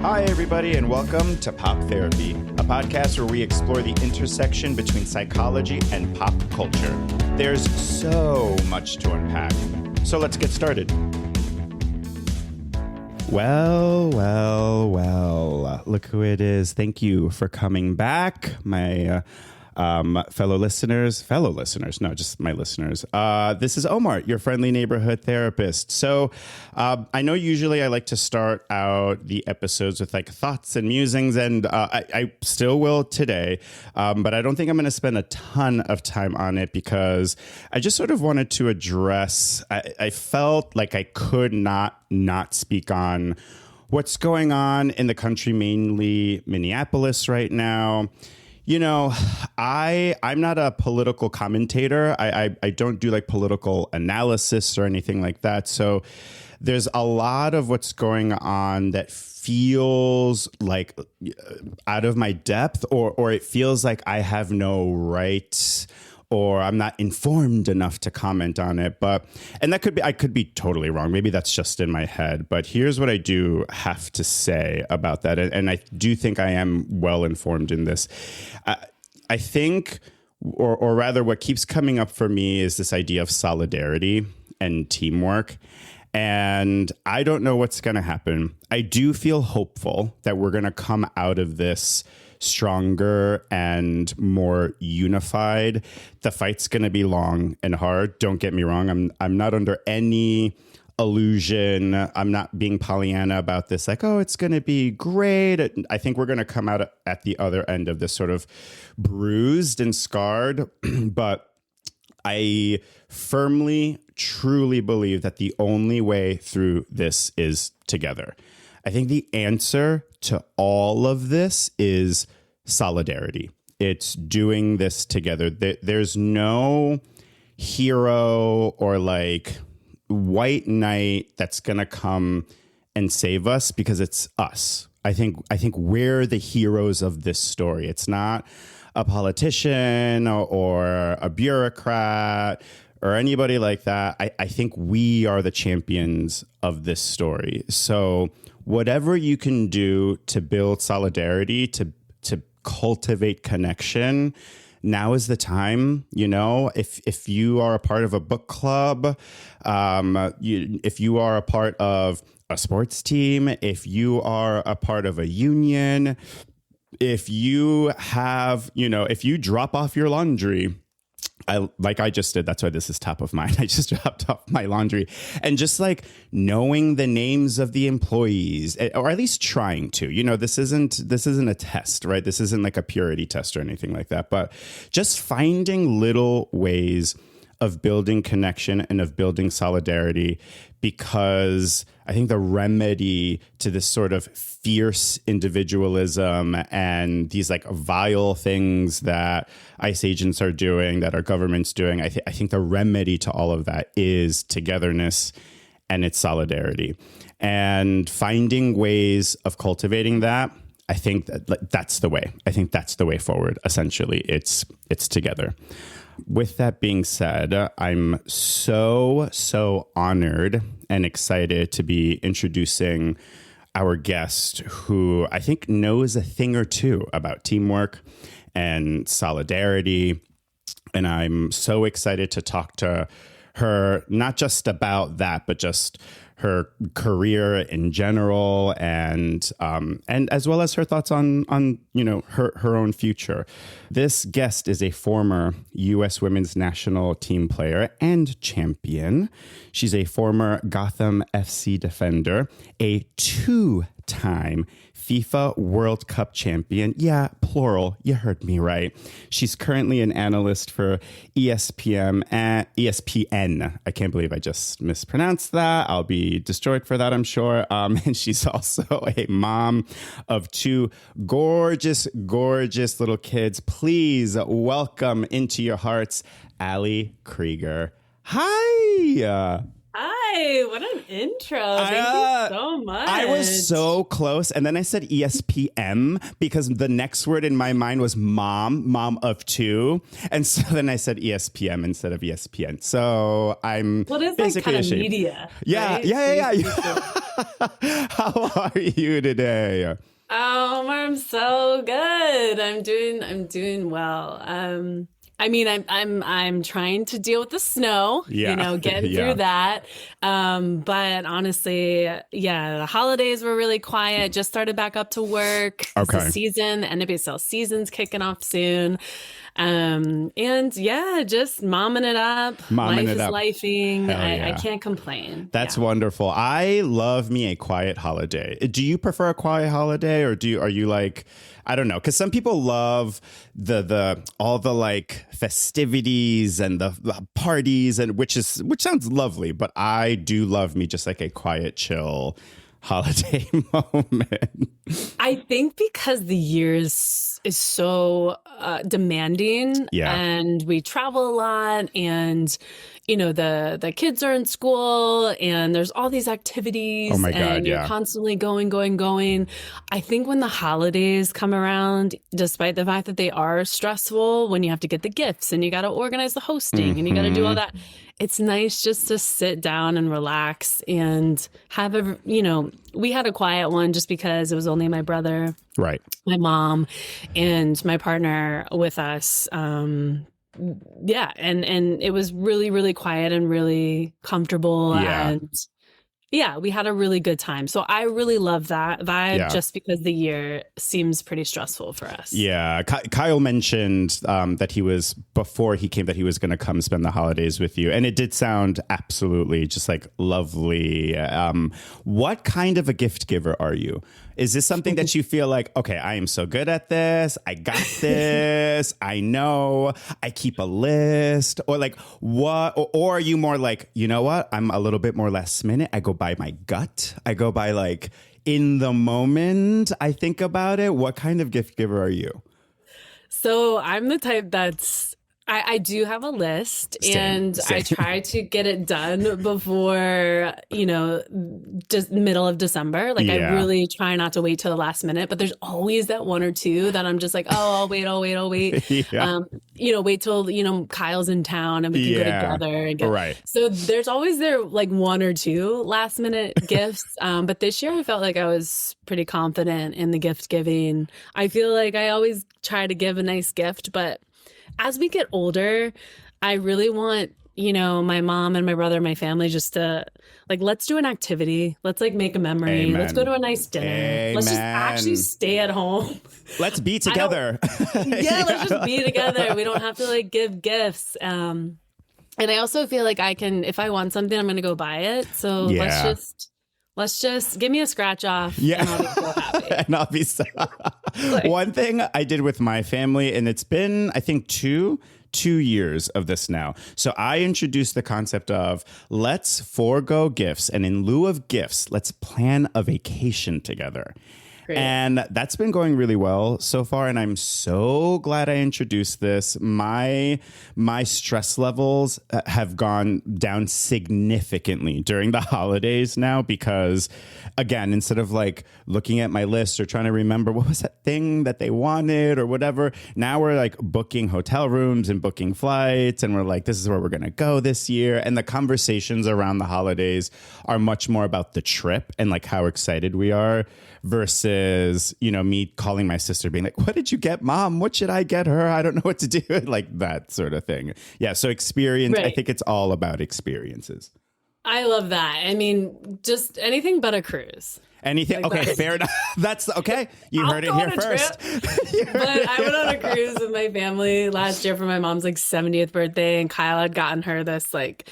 Hi, everybody, and welcome to Pop Therapy, a podcast where we explore the intersection between psychology and pop culture. There's so much to unpack, so let's get started. Well, look who it is. Thank you for coming back, my fellow listeners, no, just my listeners. This is Omar, your friendly neighborhood therapist. So I know usually I like to start out the episodes with like thoughts and musings, and I still will today, but I don't think I'm going to spend a ton of time on it because I just sort of wanted to address, I felt like I could not speak on what's going on in the country, mainly Minneapolis right now. You know, I'm not a political commentator. I don't do like political analysis or anything like that. So there's a lot of what's going on that feels like out of my depth, or it feels like I have no right, or I'm not informed enough to comment on it. And that could be, I could be totally wrong. Maybe that's just in my head. But here's what I do have to say about that. And I do think I am well informed in this. I think, or rather what keeps coming up for me is this idea of solidarity and teamwork. And I don't know what's going to happen. I do feel hopeful that we're going to come out of this stronger and more unified. The fight's going to be long and hard. Don't get me wrong. I'm not under any illusion. I'm not being Pollyanna about this. Like, oh, it's going to be great. I think we're going to come out at the other end of this sort of bruised and scarred. But I firmly, truly believe that the only way through this is together. I think the answer to all of this is solidarity. It's doing this together. There's no hero or like white knight that's going to come and save us because it's us. I think we're the heroes of this story. It's not a politician or a bureaucrat or anybody like that. I think we are the champions of this story. So whatever you can do to build solidarity, to cultivate connection, now is the time. You know, if you are a part of a book club, if you are a part of a sports team, if you are a part of a union, if you have, if you drop off your laundry, I just did. That's why this is top of mind. I just dropped off my laundry, and just like knowing the names of the employees, or at least trying to, this isn't a test, right? This isn't like a purity test or anything like that, but just finding little ways of building connection and of building solidarity, because I think the remedy to this sort of fierce individualism and these like vile things that ICE agents are doing, that our government's doing, I think the remedy to all of that is togetherness and it's solidarity. And finding ways of cultivating that, I think that's the way. I think that's the way forward. Essentially, it's together. With that being said, I'm so honored and excited to be introducing our guest, who I think knows a thing or two about teamwork and solidarity. And I'm so excited to talk to her, not just about that, but just her career in general, and as well as her thoughts on her own future. This guest is a former U.S. women's national team player and champion. She's a former Gotham FC defender, a two-time FIFA World Cup champion. Yeah, plural. You heard me right. She's currently an analyst for ESPN. I can't believe I just mispronounced that. I'll be destroyed for that, I'm sure. And she's also a mom of two gorgeous little kids. Please welcome into your hearts, Allie Krieger. Hi. Hi, Yay! What an intro. Thank you so much. I was so close. And then I said ESPM because the next word in my mind was mom of two. And so then I said ESPM instead of ESPN. So I'm basically kind of ashamed. media. Yeah, right? yeah. How are you today? I'm so good. I'm doing well. I mean, I'm trying to deal with the snow, getting through that. But honestly, the holidays were really quiet. Just started back up to work. Okay. It's the season, the NWSL season's kicking off soon. And just momming it up. Life is lifing. I can't complain. That's wonderful. I love me a quiet holiday. Do you prefer a quiet holiday, or are you like, I don't know, because some people love all the like festivities and the parties, and which sounds lovely, but I do love me just like a quiet, chill holiday moment. I think because the year is so demanding, and we travel a lot, and the kids are in school, and there's all these activities. Oh my God, and you're constantly going. I think when the holidays come around, despite the fact that they are stressful, when you have to get the gifts and you got to organize the hosting and you got to do all that, it's nice just to sit down and relax and have we had a quiet one just because it was only my brother, right, my mom, and my partner with us. And it was really, really quiet and really comfortable. And we had a really good time. So I really love that vibe just because the year seems pretty stressful for us. Yeah. Kyle mentioned that before he came, that he was going to come spend the holidays with you. And it did sound absolutely just like lovely. What kind of a gift giver are you? Is this something that you feel like, okay, I am so good at this, I got this, I know, I keep a list, or like what, or are you more like, you know what, I'm a little bit more last minute, I go by my gut, I go by like in the moment, I think about it. What kind of gift giver are you? So I'm the type I do have a list. Same. I try to get it done before, just middle of December. Like I really try not to wait till the last minute, but there's always that one or two that I'm just like, oh, I'll wait. Wait till, Kyle's in town and we can go together. Right. So there's always like one or two last minute gifts. But this year I felt like I was pretty confident in the gift giving. I feel like I always try to give a nice gift, but as we get older, I really want, my mom and my brother and my family just to like, let's do an activity. Let's like make a memory. Amen. Let's go to a nice dinner. Amen. Let's just actually stay at home. Let's be together. Let's just be together. We don't have to like give gifts. And I also feel like I can, if I want something, I'm going to go buy it. So let's just give me a scratch off. Yeah. And I'll be so happy. And I'll be so One thing I did with my family, and it's been, I think, two years of this now. So I introduced the concept of let's forego gifts. And in lieu of gifts, let's plan a vacation together. Great. And that's been going really well so far. And I'm so glad I introduced this. My stress levels have gone down significantly during the holidays now, because again, instead of like looking at my list or trying to remember what was that thing that they wanted or whatever, now we're like booking hotel rooms and booking flights. And we're like, this is where we're going to go this year. And the conversations around the holidays are much more about the trip and like how excited we are, versus, me calling my sister being like, what did you get, Mom? What should I get her? I don't know what to do. Like that sort of thing. Yeah. So experience, right. I think it's all about experiences. I love that. I mean, just anything but a cruise. Anything. Like okay, fair enough. That's okay. You heard it here first. But I went on a cruise with my family last year for my mom's like 70th birthday, and Kyle had gotten her this like,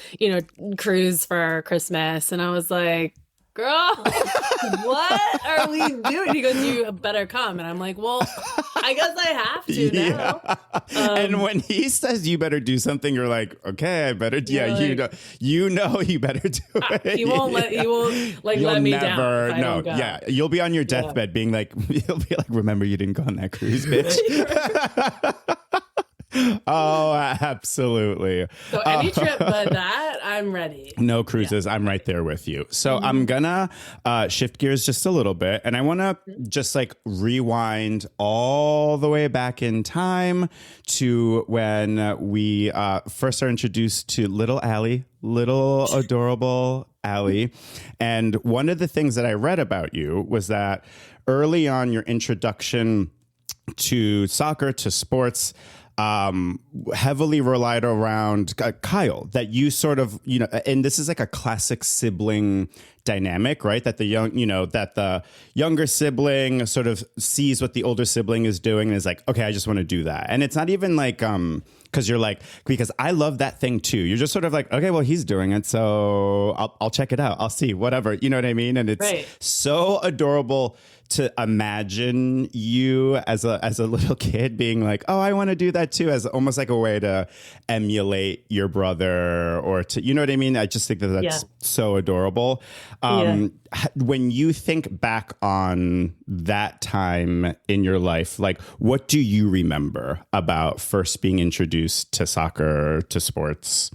cruise for Christmas. And I was like, girl, what are we doing? He goes, you better come. And I'm like, well, I guess I have to now. And when he says you better do something, you're like, okay, I better. Yeah, like, you better do it. He won't let me down. No, yeah, you'll be on your deathbed being like, you'll be like, remember you didn't go on that cruise, bitch. Oh, absolutely. So any trip but that, I'm ready. No cruises. I'm right there with you. So I'm gonna shift gears just a little bit, and I want to just like rewind all the way back in time to when we first are introduced to little Allie, little adorable Allie. And one of the things that I read about you was that early on, your introduction to soccer, to sports, heavily relied around Kyle, that you sort of, and this is like a classic sibling dynamic, right? That that the younger sibling sort of sees what the older sibling is doing and is like, okay, I just want to do that. And it's not even like, because I love that thing too. You're just sort of like, okay, well, he's doing it, so I'll check it out. I'll see, whatever. You know what I mean? And it's so adorable to imagine you as a little kid being like, oh, I want to do that too, as almost like a way to emulate your brother, or to, you know what I mean? I just think that's so adorable. When you think back on that time in your life, like, what do you remember about first being introduced to soccer, to sports?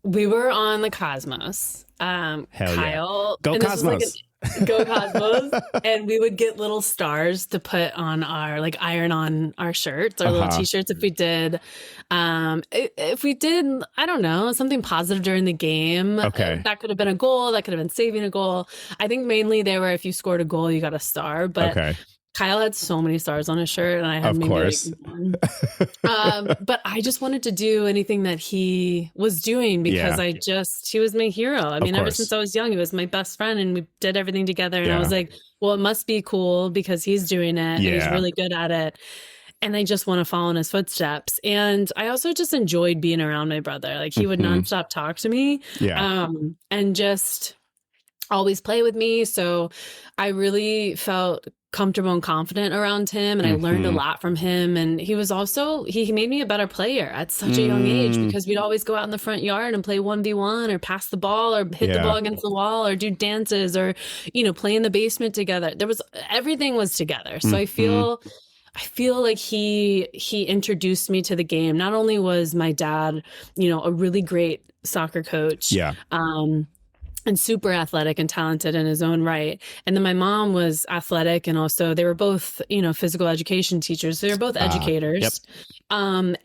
We were on the Cosmos. Hell Kyle, yeah. Go Cosmos. Go Cosmos. And we would get little stars to put on our, like, iron on our shirts, our little t-shirts if we did. If we did, I don't know, something positive during the game. That could have been a goal. That could have been saving a goal. I think mainly they were, if you scored a goal, you got a star. But Kyle had so many stars on his shirt, and I had maybe like one. But I just wanted to do anything that he was doing because he was my hero. I mean, ever since I was young, he was my best friend, and we did everything together. And I was like, well, it must be cool because he's doing it. And he's really good at it. And I just want to follow in his footsteps. And I also just enjoyed being around my brother. Like, he would nonstop talk to me and just always play with me. So I really felt comfortable and confident around him, and I learned a lot from him. And he was also, he made me a better player at such a young age, because we'd always go out in the front yard and play 1v1 or pass the ball or hit the ball against the wall or do dances or, play in the basement together. Everything was together. So I feel like he introduced me to the game. Not only was my dad, a really great soccer coach, and super athletic and talented in his own right. And then my mom was athletic, and also they were both, physical education teachers. So they were both educators. And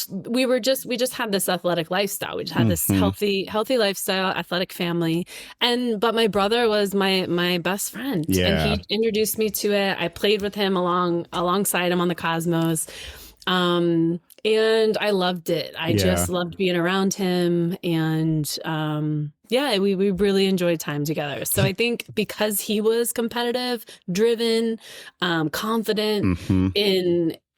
we just had this athletic lifestyle. We just had this healthy lifestyle, athletic family. But my brother was my best friend, and he introduced me to it. I played with him alongside him on the Cosmos. And I loved it. I just loved being around him. And we really enjoyed time together. So I think because he was competitive, driven, confident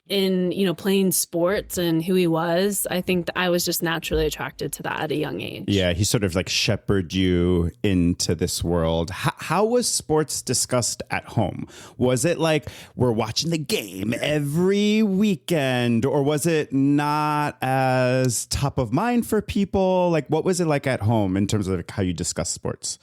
in playing sports and who he was, I think that I was just naturally attracted to that at a young age. Yeah, he sort of like shepherded you into this world. How was sports discussed at home? Was it like we're watching the game every weekend, or was it not as top of mind for people? Like, what was it like at home in terms of like how you discuss sports?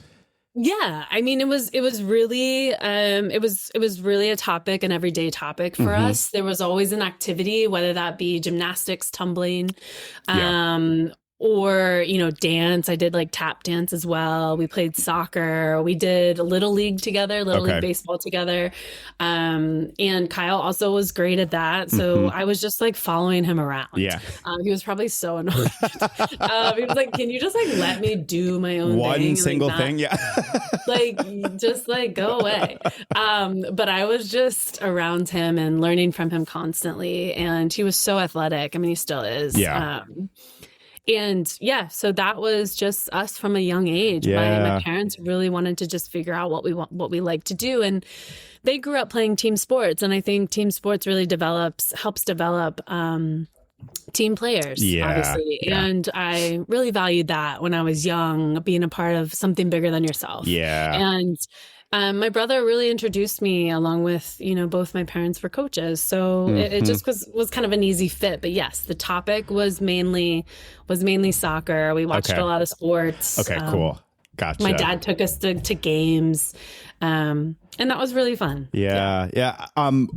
Yeah, I mean, it was really a topic, an everyday topic for us. There was always an activity, whether that be gymnastics, tumbling, or, dance. I did like tap dance as well. We played soccer. We did Little League together, Little League baseball together. And Kyle also was great at that. So I was just like following him around. Yeah. He was probably so annoyed. He was like, can you just like let me do my own one single thing? Yeah. Like, just like go away. But I was just around him and learning from him constantly. And he was so athletic. I mean, he still is. Yeah. So that was just us from a young age. My parents really wanted to just figure out what we like to do. And they grew up playing team sports. And I think team sports really helps develop team players, obviously. Yeah. And I really valued that when I was young, being a part of something bigger than yourself. Yeah. And my brother really introduced me, along with, both my parents were coaches. So it just was kind of an easy fit. But yes, the topic was mainly soccer. We watched a lot of sports. Okay, cool. Gotcha. My dad took us to games. And that was really fun. Yeah.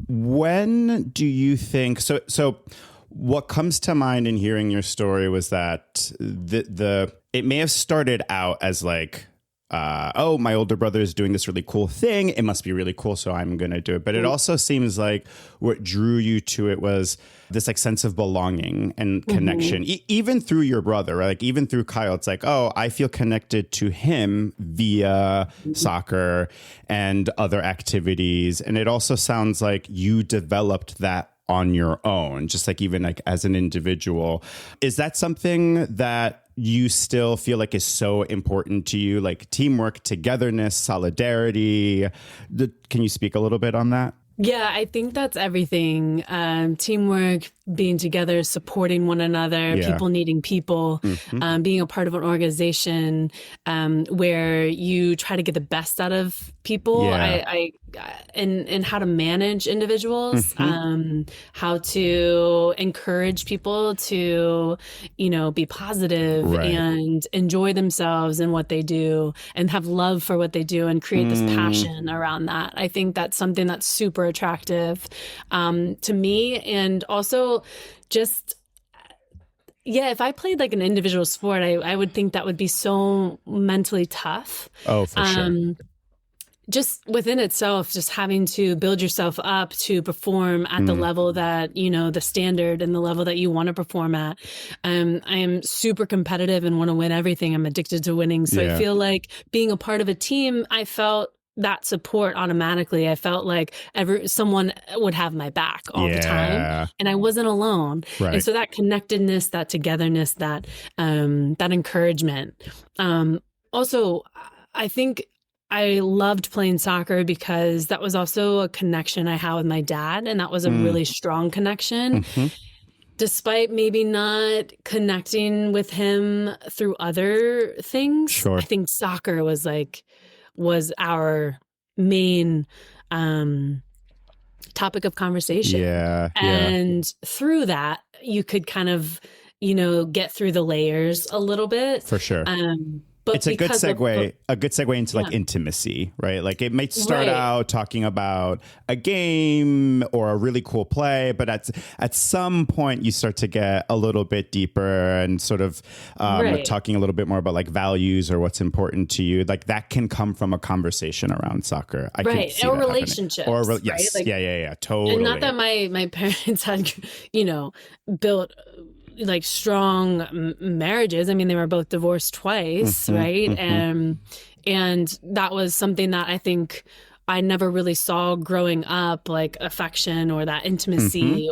When do you think, so what comes to mind in hearing your story was that it may have started out as like, oh, my older brother is doing this really cool thing. It must be really cool, so I'm going to do it. But it also seems like what drew you to it was this like sense of belonging and connection, even through your brother, right? Like even through Kyle, it's like, oh, I feel connected to him via soccer and other activities. And it also sounds like you developed that on your own, just like even like as an individual. Is that something that you still feel like is so important to you, like teamwork, togetherness, solidarity? Can you speak a little bit on that? Yeah, I think that's everything. Teamwork, being together, supporting one another, people needing people, being a part of an organization where you try to get the best out of people. And how to manage individuals, how to encourage people to, be positive and enjoy themselves in what they do and have love for what they do and create this passion around that. I think that's something that's super attractive to me. And also just, if I played like an individual sport, I would think that would be so mentally tough. Oh, for sure. Just within itself, just having to build yourself up to perform at the level that, the standard and the level that you want to perform at. I am super competitive and want to win everything. I'm addicted to winning. So I feel like being a part of a team, I felt that support automatically. I felt like someone would have my back all the time, and I wasn't alone. Right. And so that connectedness, that togetherness, that encouragement. Also, I think I loved playing soccer because that was also a connection I had with my dad, and that was a really strong connection. Despite maybe not connecting with him through other things, I think soccer was our main topic of conversation. And through that, you could kind of, get through the layers a little bit. For sure. But it's a good segue into like intimacy, right? Like it might start out talking about a game or a really cool play, but at some point you start to get a little bit deeper and sort of talking a little bit more about like values or what's important to you. Like that can come from a conversation around soccer. I can see or that relationships. Yes. Like, totally. And not that my parents had, built like strong marriages. I mean, they were both divorced twice, right? And that was something that I think I never really saw growing up, like affection or that intimacy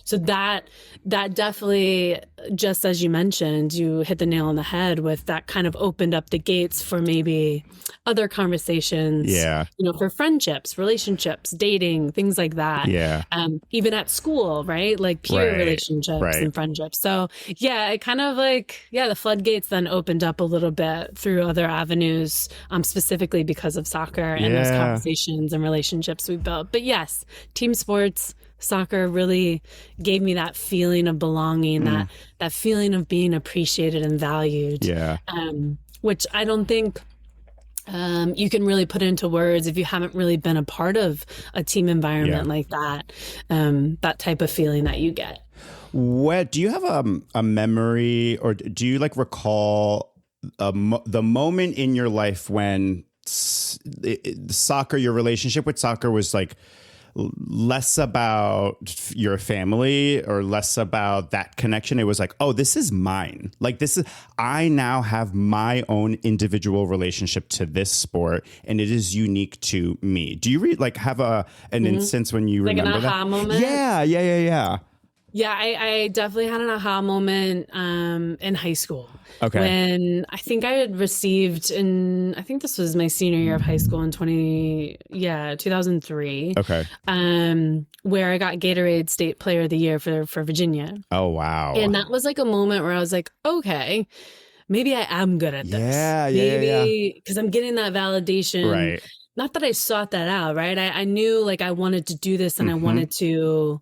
so that definitely, just as you mentioned, you hit the nail on the head with that kind of opened up the gates for maybe other conversations, for friendships, relationships, dating, things like that. Even at school, right? Like peer relationships and friendships. So it kind of like, the floodgates then opened up a little bit through other avenues, specifically because of soccer and those conversations and relationships we built. But yes, team sports, soccer really gave me that feeling of belonging, that feeling of being appreciated and valued. Which I don't think you can really put into words if you haven't really been a part of a team environment like that. That type of feeling that you get. Do you have a memory, or do you like recall the moment in your life when your relationship with soccer was like less about your family or less about that connection? It was like, oh, this is mine. Like I now have my own individual relationship to this sport, and it is unique to me. Do you have an instance when you remember an aha moment? Yeah, I definitely had an aha moment in high school. Okay. When I think I had received I think this was my senior year of high school in 2003. Okay. Where I got Gatorade State Player of the Year for Virginia. Oh, wow. And that was like a moment where I was like, okay, maybe I am good at this. Yeah. Because I'm getting that validation. Right. not that I sought that out, right? I knew like I wanted to do this and I wanted to,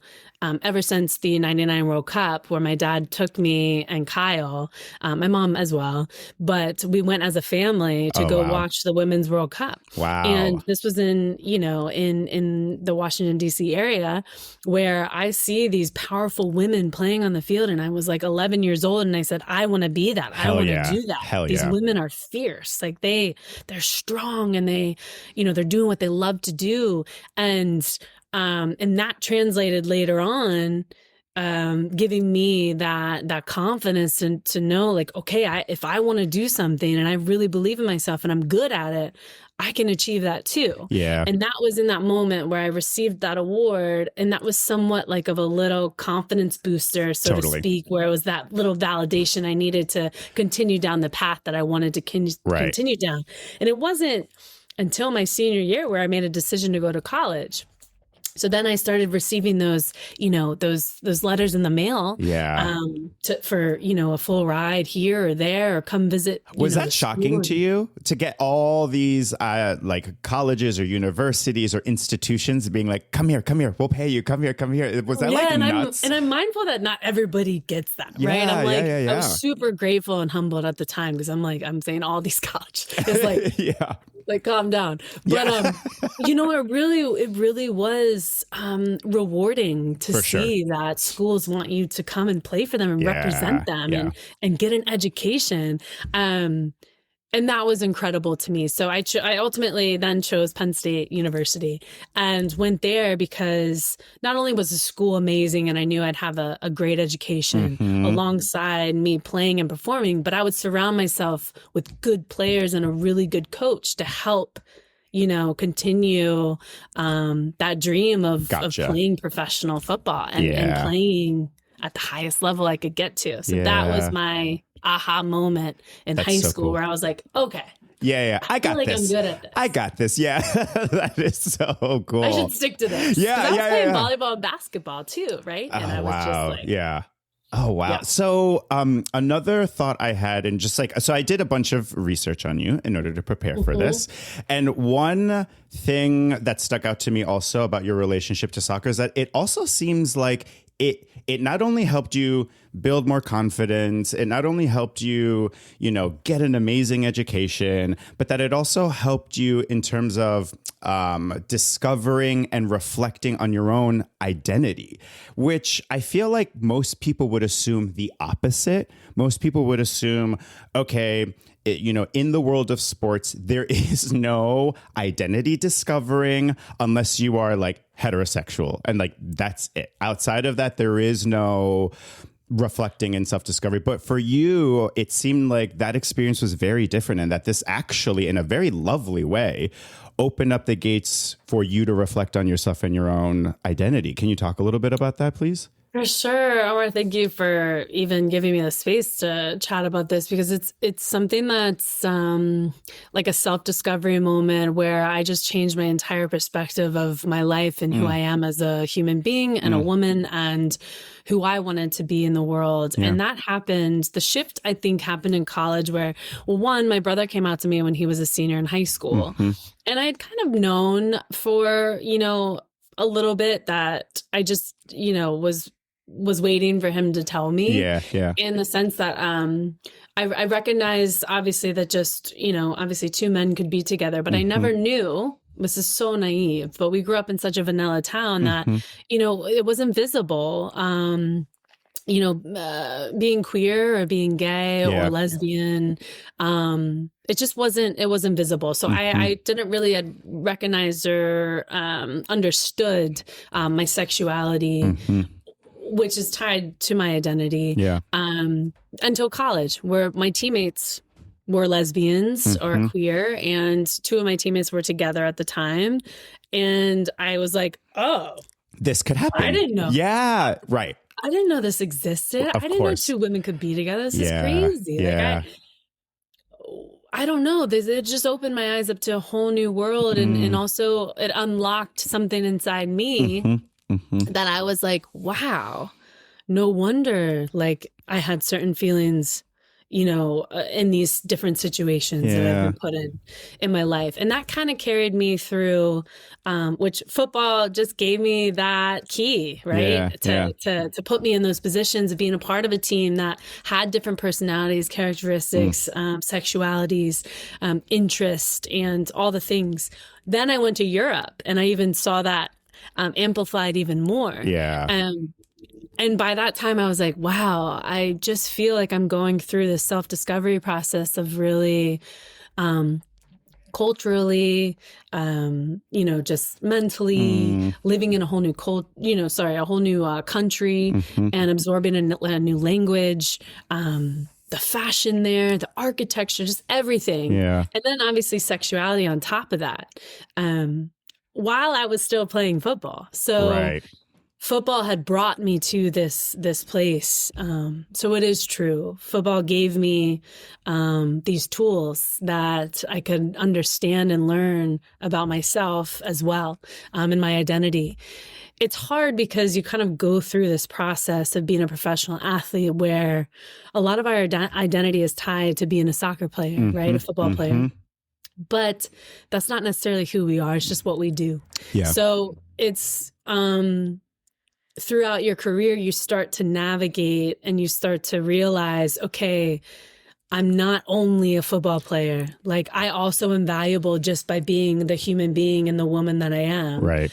ever since the 99 World Cup where my dad took me and Kyle, my mom as well, but we went as a family to go watch the Women's World Cup. Wow. And this was in, in the Washington, D.C. area where I see these powerful women playing on the field. And I was like 11 years old. And I said, I want to be that. I want to do that. These women are fierce. Like they're strong and they're doing what they love to do. And that translated later on, giving me that confidence and to know like, okay, if I want to do something and I really believe in myself and I'm good at it, I can achieve that too. Yeah. And that was in that moment where I received that award. And that was somewhat like of a little confidence booster, so to speak, where it was that little validation I needed to continue down the path that I wanted to continue down. And it wasn't until my senior year where I made a decision to go to college. So then I started receiving those, those letters in the mail, for, a full ride here or there or come visit. Was that shocking to you to get all these like colleges or universities or institutions being like, come here, we'll pay you, come here. Was that like nuts? And I'm mindful that not everybody gets that, right? I'm like, I was super grateful and humbled at the time because I'm saying all these colleges. It's like, like calm down. But it really was rewarding to see that schools want you to come and play for them and represent them and get an education. And that was incredible to me. So I ultimately then chose Penn State University and went there because not only was the school amazing and I knew I'd have a great education alongside me playing and performing, but I would surround myself with good players and a really good coach to help, continue that dream of playing professional football and playing at the highest level I could get to. So that was my aha moment in high school where I was like, okay. I got this. I'm good at this. I got this. Yeah. That is so cool. I should stick to this. I was playing volleyball and basketball too, right? And I was just like, oh, wow. Yeah. So another thought I had, and just so I did a bunch of research on you in order to prepare for this. And one thing that stuck out to me also about your relationship to soccer is that it also seems like it not only helped you build more confidence, it not only helped you, get an amazing education, but that it also helped you in terms of discovering and reflecting on your own identity, which I feel like most people would assume the opposite. Most people would assume, okay, in the world of sports, there is no identity discovering unless you are like heterosexual. And like, that's it. Outside of that, there is no reflecting and self-discovery. But for you, it seemed like that experience was very different and that this actually, in a very lovely way, opened up the gates for you to reflect on yourself and your own identity. Can you talk a little bit about that, please? For sure. I want to thank you for even giving me the space to chat about this because it's something that's like a self-discovery moment where I just changed my entire perspective of my life and who I am as a human being and a woman and who I wanted to be in the world. And that happened, the shift I think happened in college where, well, one, my brother came out to me when he was a senior in high school. And I had kind of known for, a little bit that I just, was waiting for him to tell me. In the sense that I recognized obviously that just, obviously two men could be together, but I never knew, this is so naive, but we grew up in such a vanilla town that, it was invisible. Being queer or being gay or lesbian, it wasn't visible. So I didn't really recognize or understood my sexuality, which is tied to my identity until college, where my teammates were lesbians or queer, and two of my teammates were together at the time. And I was like, oh, this could happen. I didn't know. Yeah, right. I didn't know this existed. I didn't know two women could be together. This is crazy. Like I don't know. It just opened my eyes up to a whole new world. And also it unlocked something inside me that I was like, wow, no wonder like I had certain feelings, in these different situations that I've been put in my life. And that kind of carried me through, which football just gave me that key, right? To put me in those positions of being a part of a team that had different personalities, characteristics, sexualities, interest, and all the things. Then I went to Europe and I even saw that amplified even more. Yeah. And by that time, I was like, wow, I just feel like I'm going through this self-discovery process of really culturally, just mentally living in a whole new a whole new country and absorbing a new language, the fashion there, the architecture, just everything. Yeah. And then obviously sexuality on top of that, while I was still playing football. So football had brought me to this place. So it is true. Football gave me these tools that I could understand and learn about myself as well, and my identity. It's hard because you kind of go through this process of being a professional athlete where a lot of our identity is tied to being a soccer player, right? A football player. But that's not necessarily who we are. It's just what we do. Yeah. So it's throughout your career, you start to navigate and you start to realize, okay, I'm not only a football player. Like, I also am valuable just by being the human being and the woman that I am. Right.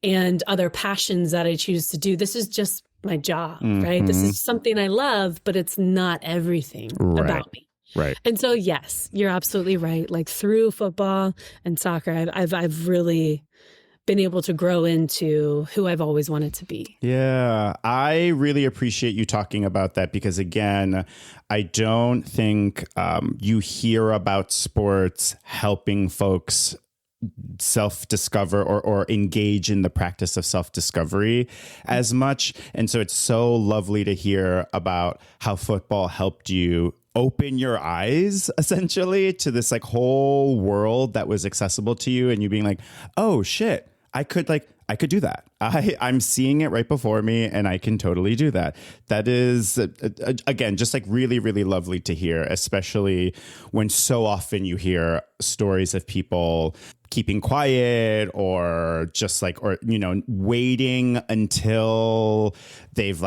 And other passions that I choose to do. This is just my job, right? This is something I love, but it's not everything about me. Right. And so, yes, you're absolutely right. Like, through football and soccer, I've really been able to grow into who I've always wanted to be. Yeah, I really appreciate you talking about that because, again, I don't think you hear about sports helping folks self-discover or engage in the practice of self-discovery as much. And so it's so lovely to hear about how football helped you open your eyes essentially to this like whole world that was accessible to you, and you being like, oh shit, I could do that. I'm seeing it right before me and I can totally do that. That is, again, just like really, really lovely to hear, especially when so often you hear stories of people keeping quiet or just like, or, waiting until they've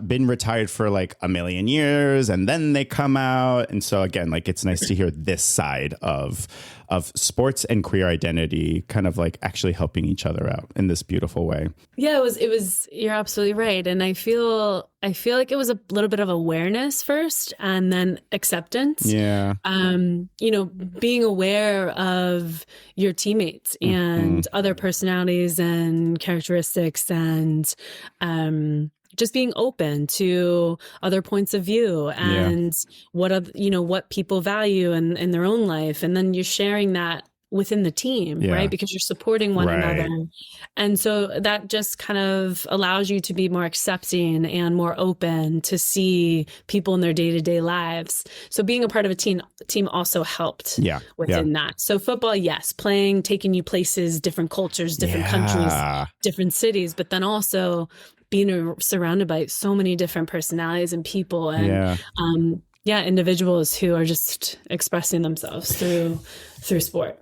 been retired for like a million years and then they come out. And so again, like, it's nice to hear this side of sports and queer identity kind of like actually helping each other out in this beautiful way. Yeah, it was, you're absolutely right. And I feel like it was a little bit of awareness first and then acceptance. Yeah. Being aware of your teammates and other personalities and characteristics and, just being open to other points of view and what people value in their own life. And then you're sharing that within the team, right? Because you're supporting one another. And so that just kind of allows you to be more accepting and more open to see people in their day-to-day lives. So being a part of a team also helped within that. So football, yes, playing, taking you places, different cultures, different countries, different cities, but then also being surrounded by so many different personalities and people and individuals who are just expressing themselves through sport.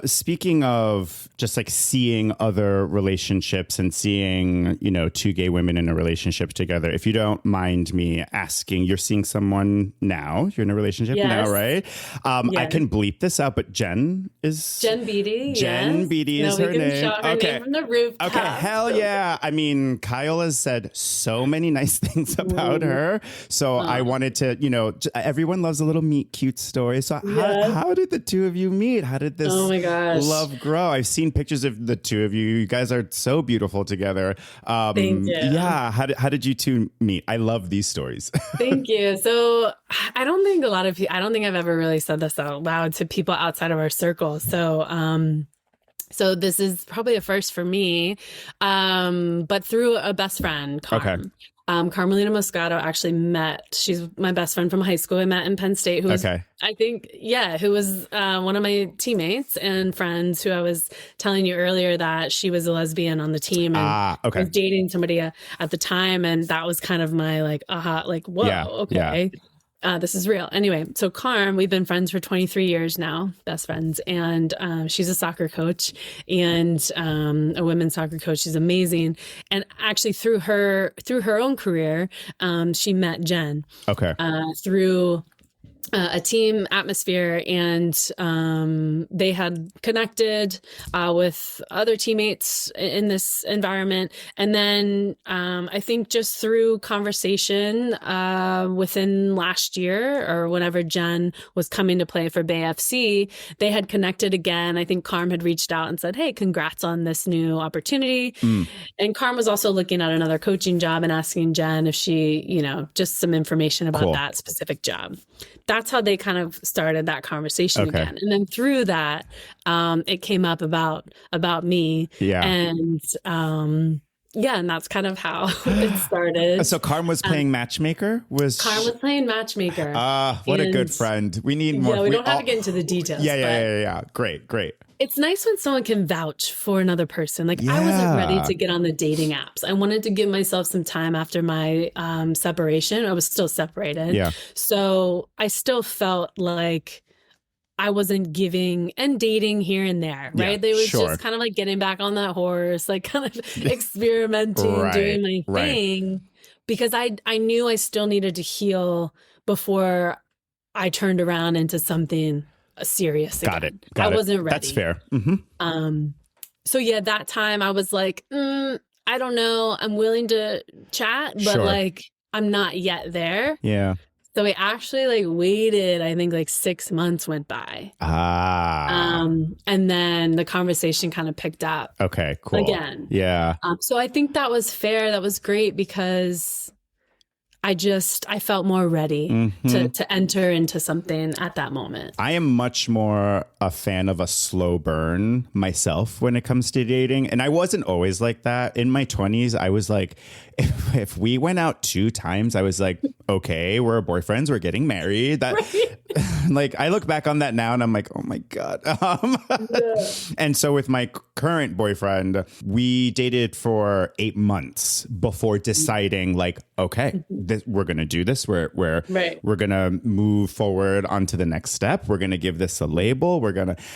Speaking of just like seeing other relationships and seeing, two gay women in a relationship together, if you don't mind me asking, you're seeing someone now, you're in a relationship now, right? I can bleep this out, but Jen Beatty. Jen Beatty is her name. Name from the rooftop. Okay, hell yeah. I mean, Kyle has said so many nice things about her. So I wanted to, everyone loves a little meet cute story. So how did the two of you meet? How did this my gosh, love grow? I've seen pictures of the two of you. You guys are so beautiful together. Thank you. Yeah. How did you two meet? I love these stories. Thank you. So I don't think I've ever really said this out loud to people outside of our circle. So this is probably a first for me, but through a best friend, Carmelina Moscato actually met. She's my best friend from high school. I met in Penn State, who was, who was one of my teammates and friends who I was telling you earlier that she was a lesbian on the team and was dating somebody at the time. And that was kind of my like, whoa, okay. This is real. Anyway, so Carm, we've been friends for 23 years now, best friends. And she's a soccer coach and a women's soccer coach. She's amazing. And actually through her own career, she met Jen. Okay. Through a team atmosphere, and they had connected with other teammates in this environment. And then I think just through conversation within last year, or whenever Jen was coming to play for Bay FC, they had connected again. I think Carm had reached out and said, hey, congrats on this new opportunity. And Carm was also looking at another coaching job and asking Jen if she, just some information about that specific job. That's how they kind of started that conversation again. And then through that, it came up about me. Yeah. And and that's kind of how it started. So Carm was playing matchmaker? Carm was playing matchmaker. What a good friend. We need more. Yeah, we don't have to get into the details. Yeah. Great. It's nice when someone can vouch for another person. Like I wasn't ready to get on the dating apps. I wanted to give myself some time after my separation. I was still separated. Yeah. So I still felt like I wasn't giving and dating here and there, right? Yeah, they was just kind of like getting back on that horse, like kind of experimenting, doing my thing, because I knew I still needed to heal before I turned around into something serious again. Got it. I wasn't ready. That's fair. Mm-hmm. So yeah, that time I was like, I don't know. I'm willing to chat, but like I'm not yet there. Yeah. So we actually like waited, I think like 6 months went by. And then the conversation kind of picked up. Okay, cool. Again. Yeah. So I think that was fair. That was great because I felt more ready to enter into something at that moment. I am much more a fan of a slow burn myself when it comes to dating. And I wasn't always like that. In my 20s, I was like, if we went out 2 times, I was like, okay, we're boyfriends, we're getting married. That like, I look back on that now and I'm like, oh my God. And so with my current boyfriend, we dated for 8 months before deciding like, okay, we're going to do this. We're going to move forward onto the next step. We're going to give this a label.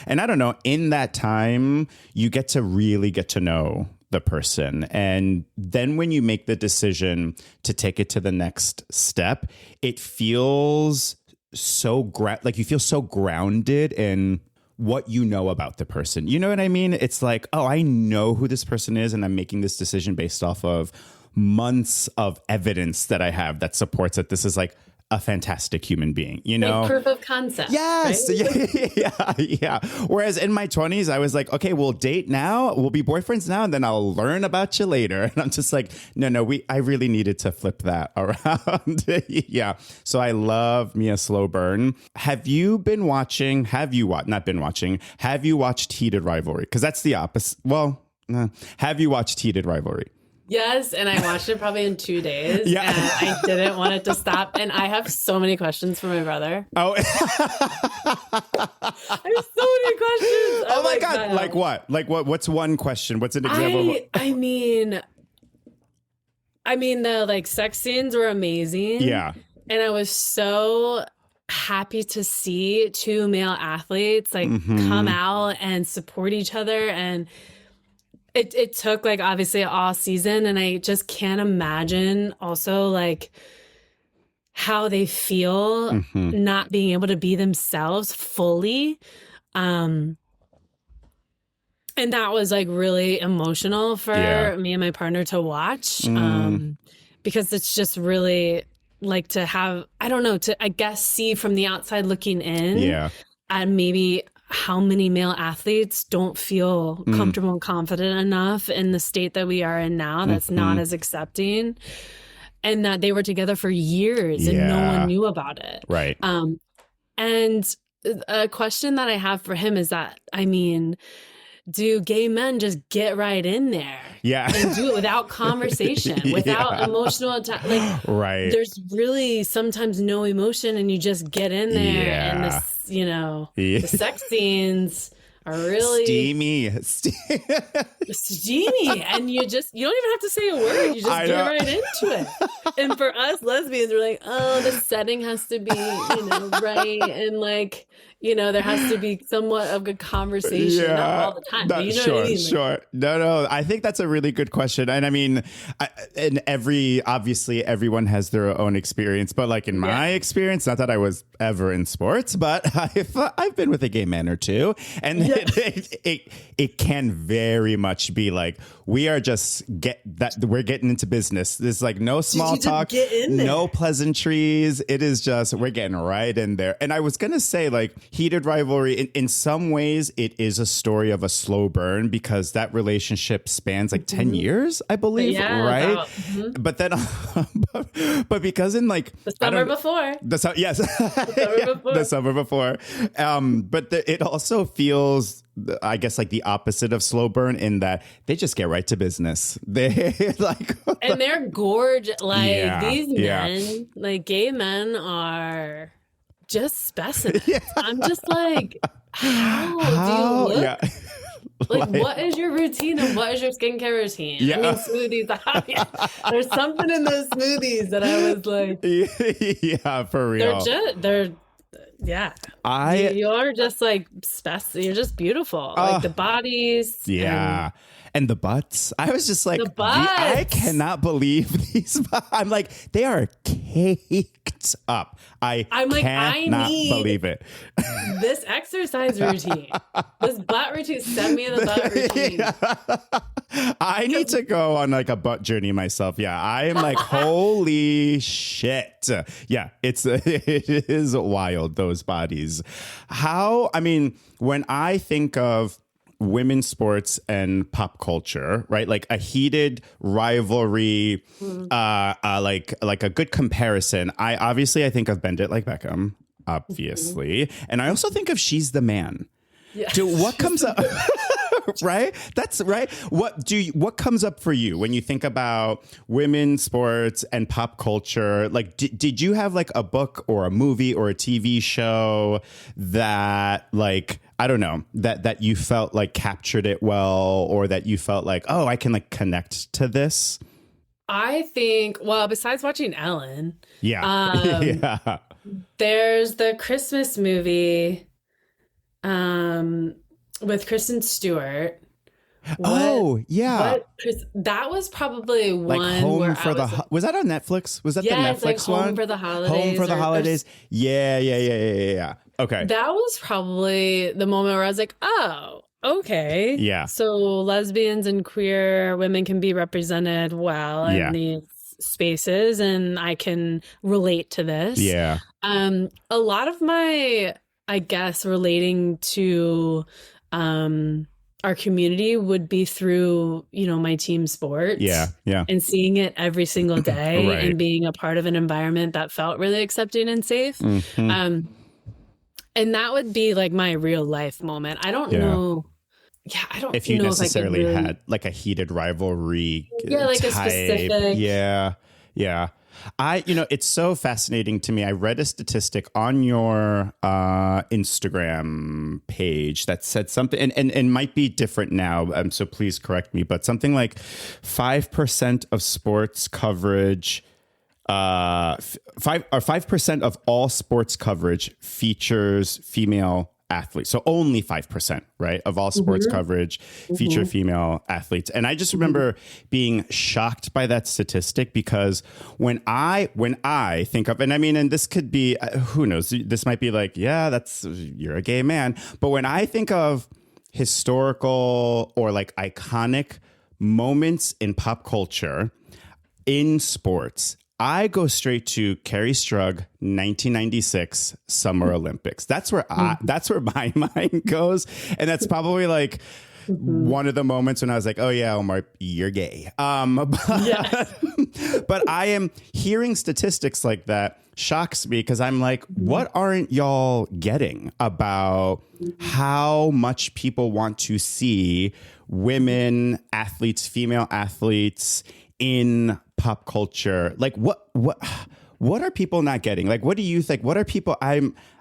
And I don't know, in that time, you get to really get to know the person. And then when you make the decision to take it to the next step, it feels so like you feel so grounded in what you know about the person. You know what I mean? It's like, oh, I know who this person is, and I'm making this decision based off of months of evidence that I have that supports that this is like a fantastic human being, like proof of concept. Yes. Right? Yeah. Whereas in my 20s, I was like, okay, we'll date now. We'll be boyfriends now. And then I'll learn about you later. And I'm just like, no, I really needed to flip that around. Yeah. So I love me a slow burn. Have you watched Heated Rivalry? Because that's the opposite. Well, have you watched Heated Rivalry? Yes, and I watched it probably in 2 days, and I didn't want it to stop. And I have so many questions for my brother. Oh, I have so many questions. Oh my God! Like what? Like what? What's one question? What's an example? I mean, the like sex scenes were amazing. Yeah, and I was so happy to see 2 male athletes like come out and support each other. And It took like obviously all season, and I just can't imagine also like how they feel not being able to be themselves fully. And that was like really emotional for me and my partner to watch, because it's just really like to have, I don't know, to I guess see from the outside looking in and maybe how many male athletes don't feel comfortable and confident enough in the state that we are in now that's not as accepting, and that they were together for years and no one knew about it. Right. And a question that I have for him is that, I mean, do gay men just get right in there and do it without conversation, without emotional like there's really sometimes no emotion, and you just get in there and this, the sex scenes are really steamy, and you don't even have to say a word. You just get right into it. And for us lesbians, we're like, oh, the setting has to be, right, and like, there has to be somewhat of good conversation, not all the time. But what I mean? Sure. No. I think that's a really good question, and I mean, obviously everyone has their own experience, but like in my experience, not that I was ever in sports, but I've been with a gay man or two, and it can very much be like we're getting into business. There's like no small talk, no pleasantries. It is just we're getting right in there. And I was gonna say, like, Heated Rivalry, in some ways it is a story of a slow burn because that relationship spans like 10 years, I believe, right? But then but because in like the summer before the summer before, but it also feels, I guess, like the opposite of slow burn in that they just get right to business. They and they're gorgeous. Like these men, like gay men, are just specimens. I'm just like, how do you look? Like, what is your routine and what is your skincare routine? I mean, smoothies. There's something in those smoothies that I was like, for real. You are just like you're just beautiful. Like the bodies. And the butts. I was just like, the butts. I cannot believe these. I'm like, they are caked up. I cannot believe it. This exercise routine, this butt routine. Send me the butt routine. I need to go on like a butt journey myself. I am like, holy shit. It is wild, those bodies. When I think of women's sports and pop culture, right? Like a heated rivalry, like a good comparison. I think of Bend It Like Beckham, obviously. And I also think of She's the Man. Yeah. What comes up? Right? That's right. What comes up for you when you think about women's sports and pop culture? Like, did you have like a book or a movie or a TV show that, like, I don't know, that you felt like captured it well, or that you felt like, oh, I can like connect to this? I think, well, besides watching Ellen, there's the Christmas movie with Kristen Stewart. That was probably one like Home where for was that on Netflix? Was that the Netflix like one? Home for the Holidays. Home for the Holidays. Yeah. Okay. That was probably the moment where I was like, oh, okay. Yeah. So lesbians and queer women can be represented well in these spaces, and I can relate to this. Yeah. A lot of my, I guess, relating to our community would be through, my team sports. Yeah. And seeing it every single day right. and being a part of an environment that felt really accepting and safe. Mm-hmm. And that would be like my real life moment. I don't know. Yeah, I don't know if you necessarily had like a heated rivalry. Like a specific. Yeah. It's so fascinating to me. I read a statistic on your Instagram page that said something, and might be different now, so please correct me, but something like 5% of sports coverage, 5% of all sports coverage features female athletes. So only 5%, right, of all sports coverage feature female athletes. And I just remember being shocked by that statistic, because when I think of, and I mean, and this could be, who knows, this might be like, you're a gay man. But when I think of historical or like iconic moments in pop culture, in sports, I go straight to Carrie Strug, 1996 Summer Olympics. That's where my mind goes, and that's probably like one of the moments when I was like, "Oh yeah, Omar, you're gay." But I am hearing statistics like that shocks me, because I'm like, what aren't y'all getting about how much people want to see women athletes, female athletes in pop culture? Like what are people not getting? Like, what do you think? What are people?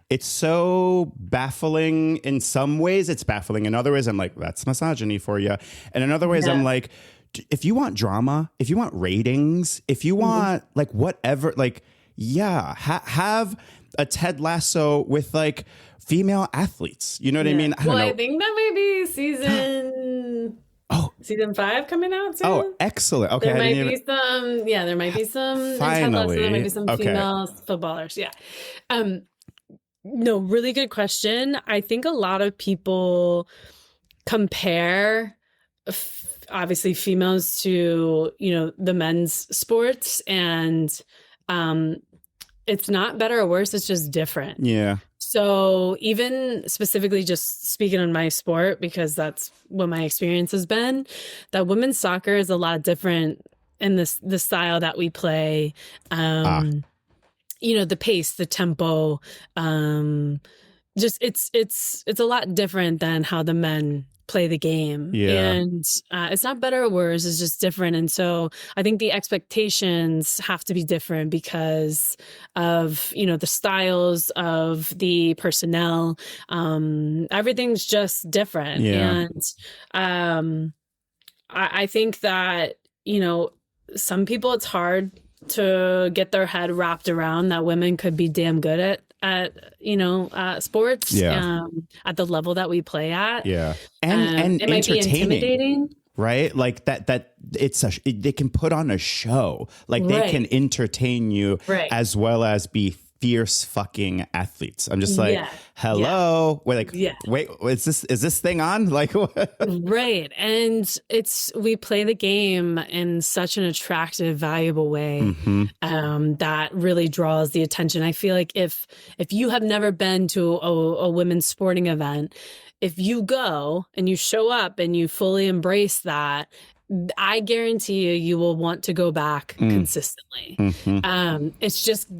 it's so baffling. In some ways it's baffling. In other ways I'm like, that's misogyny for you. And in other ways I'm like, if you want drama, if you want ratings, if you want like whatever, like, yeah, have a Ted Lasso with like female athletes. You know what I mean? I don't know. I think that may be season 5 coming out soon. Oh, excellent. Okay. There might be some. Finally. There might be some female footballers. Yeah. No, really good question. I think a lot of people compare obviously females to, the men's sports, and it's not better or worse. It's just different. Yeah. So even specifically just speaking on my sport, because that's what my experience has been, that women's soccer is a lot different in the style that we play. The pace, the tempo, just it's a lot different than how the men play the game. Yeah. And it's not better or worse, it's just different. And so I think the expectations have to be different because of, the styles of the personnel. Everything's just different. Yeah. And I think that, some people, it's hard to get their head wrapped around that women could be damn good at sports, at the level that we play at. Yeah. And it might be intimidating. Right? Like that they can put on a show. Like they can entertain you as well as be fierce fucking athletes. I'm just like, hello. Wait, is this thing on? Like what? Right. And we play the game in such an attractive, valuable way that really draws the attention. I feel like if you have never been to a women's sporting event, if you go and you show up and you fully embrace that, I guarantee you will want to go back consistently. It's just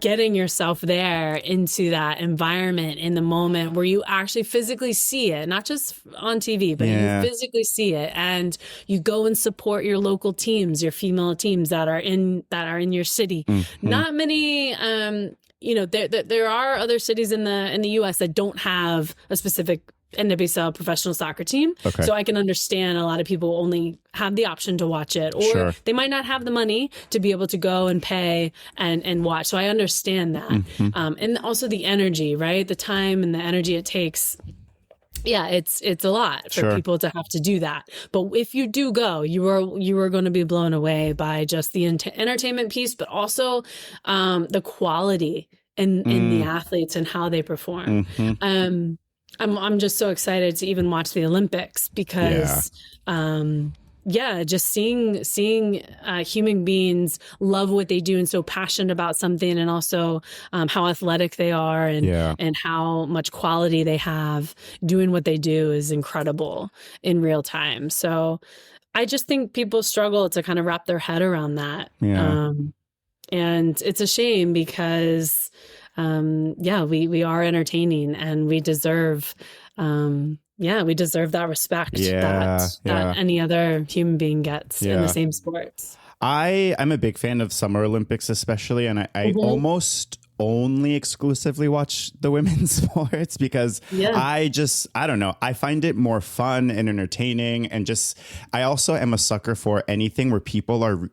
getting yourself there into that environment in the moment where you actually physically see it, not just on TV, but you physically see it, and you go and support your local teams, your female teams that are in your city. Not many there are other cities in the US that don't have a specific NWSL professional soccer team. Okay. So I can understand a lot of people only have the option to watch it, or they might not have the money to be able to go and pay and watch. So I understand that. And also the energy, right? The time and the energy it takes. Yeah, it's a lot for people to have to do that. But if you do go, you are going to be blown away by just the entertainment piece, but also the quality in the athletes and how they perform. I'm just so excited to even watch the Olympics because, just seeing human beings love what they do and so passionate about something, and also how athletic they are and how much quality they have doing what they do is incredible in real time. So I just think people struggle to kind of wrap their head around that. Yeah. And it's a shame because we are entertaining, and we deserve that respect that any other human being gets in the same sports. I'm a big fan of Summer Olympics, especially, and I almost only exclusively watch the women's sports because I don't know. I find it more fun and entertaining, and I also am a sucker for anything where people are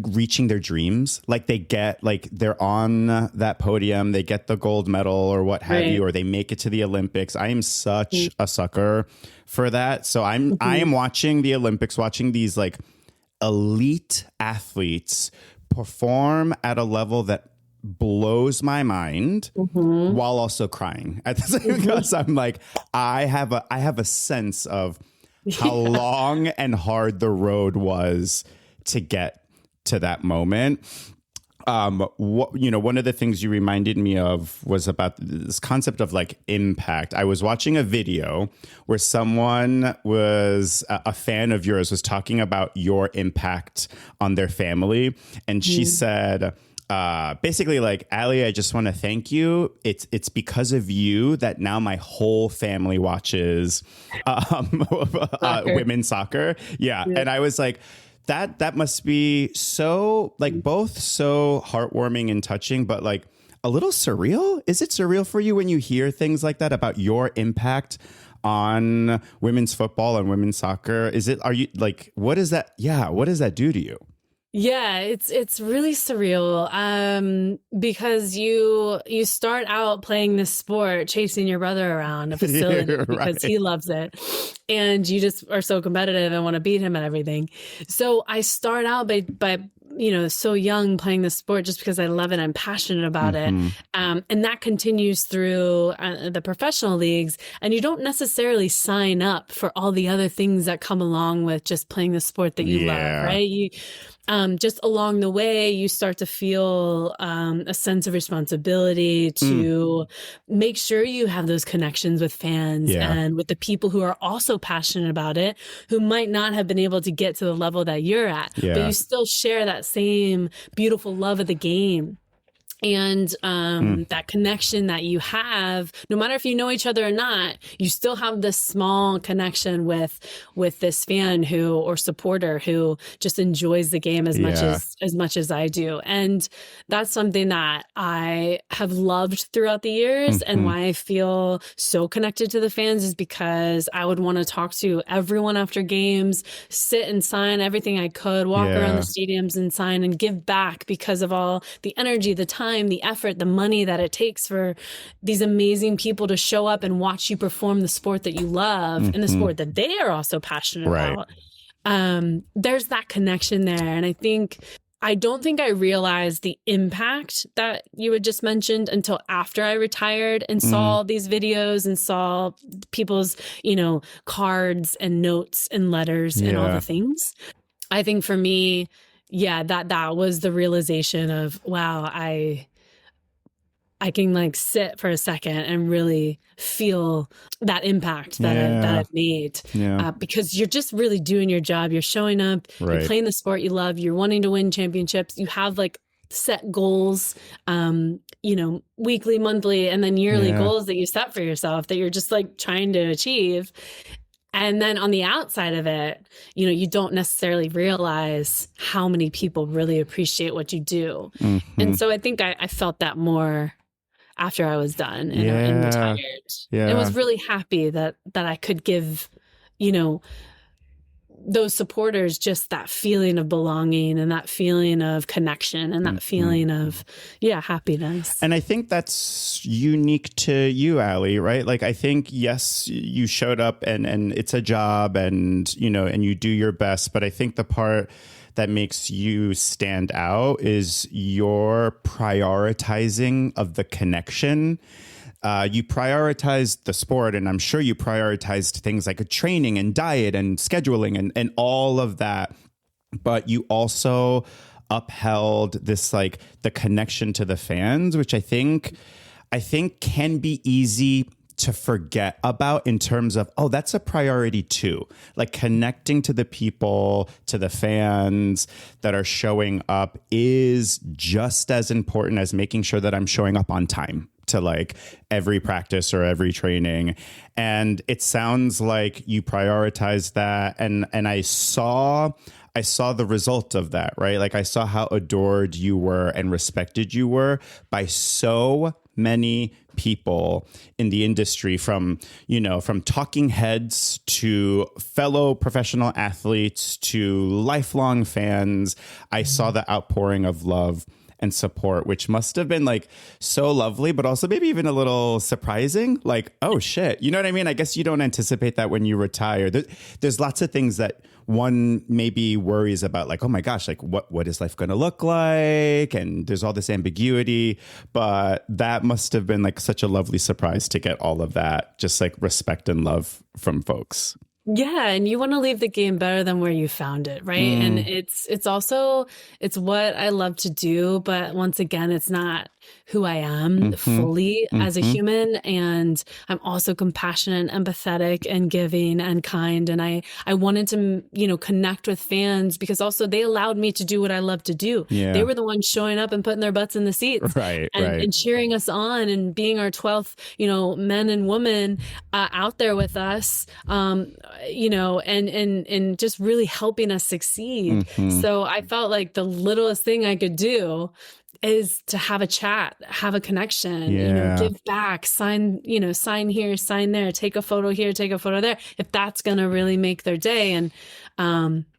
reaching their dreams. Like they're on that podium, they get the gold medal or what have you, or they make it to the Olympics. I am such a sucker for that. So I am watching the Olympics, watching these like elite athletes perform at a level that blows my mind while also crying at the same because I'm like, I have a sense of how long and hard the road was to get to that moment. One of the things you reminded me of was about this concept of like impact. I was watching a video where someone was a fan of yours was talking about your impact on their family. And she said, basically like, Ali, I just want to thank you. It's because of you that now my whole family watches women's soccer. Yeah. And I was like, that must be so like both so heartwarming and touching, but like a little surreal. Is it surreal for you when you hear things like that about your impact on women's football and women's soccer? Are you like, what is that? Yeah. What does that do to you? Yeah, it's really surreal because you start out playing this sport, chasing your brother around a facility because he loves it, and you just are so competitive and want to beat him at everything. So I start out by so young playing this sport just because I love it. I'm passionate about it, and that continues through the professional leagues. And you don't necessarily sign up for all the other things that come along with just playing the sport that you love, right? Just along the way, you start to feel a sense of responsibility to make sure you have those connections with fans and with the people who are also passionate about it, who might not have been able to get to the level that you're at, but you still share that same beautiful love of the game. And that connection that you have, no matter if you know each other or not, you still have this small connection with this fan or supporter who just enjoys the game as much as I do. And that's something that I have loved throughout the years, and why I feel so connected to the fans is because I would want to talk to everyone after games, sit and sign everything I could, walk around the stadiums and sign and give back because of all the energy, the time, the effort, the money that it takes for these amazing people to show up and watch you perform the sport that you love and the sport that they are also passionate about. There's that connection there. And I don't think I realized the impact that you had just mentioned until after I retired and saw these videos and saw people's, cards and notes and letters and all the things. I think for me, that was the realization of, wow, I can like sit for a second and really feel that impact that I've made because you're just really doing your job. You're showing up, you're playing the sport you love, you're wanting to win championships. You have like set goals, weekly, monthly, and then yearly goals that you set for yourself that you're just like trying to achieve. And then on the outside of it, you don't necessarily realize how many people really appreciate what you do. And so I think I felt that more after I was done and retired. And was really happy that I could give, those supporters just that feeling of belonging and that feeling of connection and that feeling of, happiness. And I think that's unique to you, Allie, right? Like, I think, yes, you showed up and it's a job and, and you do your best. But I think the part that makes you stand out is your prioritizing of the connection. You prioritized the sport, and I'm sure you prioritized things like training and diet and scheduling and all of that. But you also upheld this, like, the connection to the fans, which I think can be easy to forget about in terms of, oh, that's a priority too. Like, connecting to the people, to the fans that are showing up is just as important as making sure that I'm showing up on time to like every practice or every training. And it sounds like you prioritized that. And I saw the result of that, right? Like, I saw how adored you were and respected you were by so many people in the industry, from talking heads to fellow professional athletes to lifelong fans. I saw the outpouring of love and support, which must have been like so lovely, but also maybe even a little surprising. Like, oh shit, you know what I mean? I guess you don't anticipate that when you retire. There's lots of things that one maybe worries about, like, oh my gosh, like what is life going to look like? And there's all this ambiguity, but that must have been like such a lovely surprise to get all of that, just like respect and love from folks. Yeah. And you want to leave the game better than where you found it. Right. And it's also what I love to do. But once again, it's not who I am fully as a human. And I'm also compassionate, empathetic, and giving and kind. And I wanted to, connect with fans because also they allowed me to do what I love to do. Yeah. They were the ones showing up and putting their butts in the seats and cheering us on and being our 12th, men and women out there with us, and just really helping us succeed. So I felt like the littlest thing I could do is to have a chat, have a connection, give back, sign here, sign there, take a photo here, take a photo there, if that's going to really make their day. And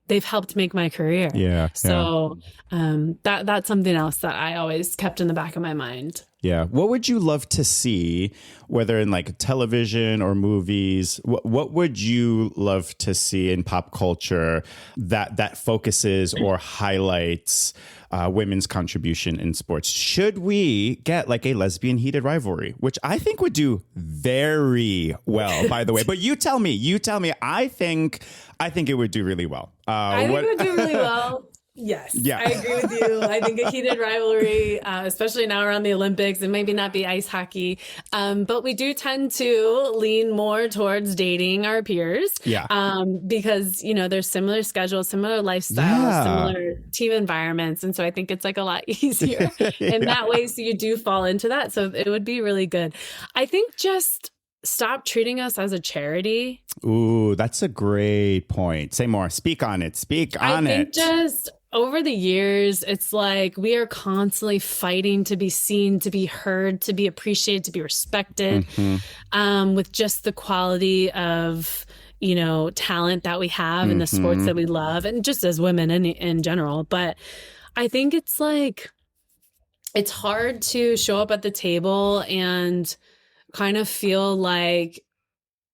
they've helped make my career. Yeah. So that's something else that I always kept in the back of my mind. Yeah. What would you love to see, whether in like television or movies? What would you love to see in pop culture that focuses or highlights women's contribution in sports? Should we get like a lesbian heated rivalry, which I think would do very well, by the way. But you tell me. I think it would do really well. I think it would do really well. Yes, yeah. I agree with you. I think a heated rivalry, especially now around the Olympics, and maybe not be ice hockey, but we do tend to lean more towards dating our peers. Yeah. Because, there's similar schedules, similar lifestyles, similar team environments. And so I think it's like a lot easier in that way. So you do fall into that. So it would be really good. I think just stop treating us as a charity. Ooh, that's a great point. Say more. Speak on it. I think just over the years, it's like we are constantly fighting to be seen, to be heard, to be appreciated, to be respected, with just the quality of, talent that we have in the sports that we love, and just as women in general. But I think it's like, it's hard to show up at the table and kind of feel like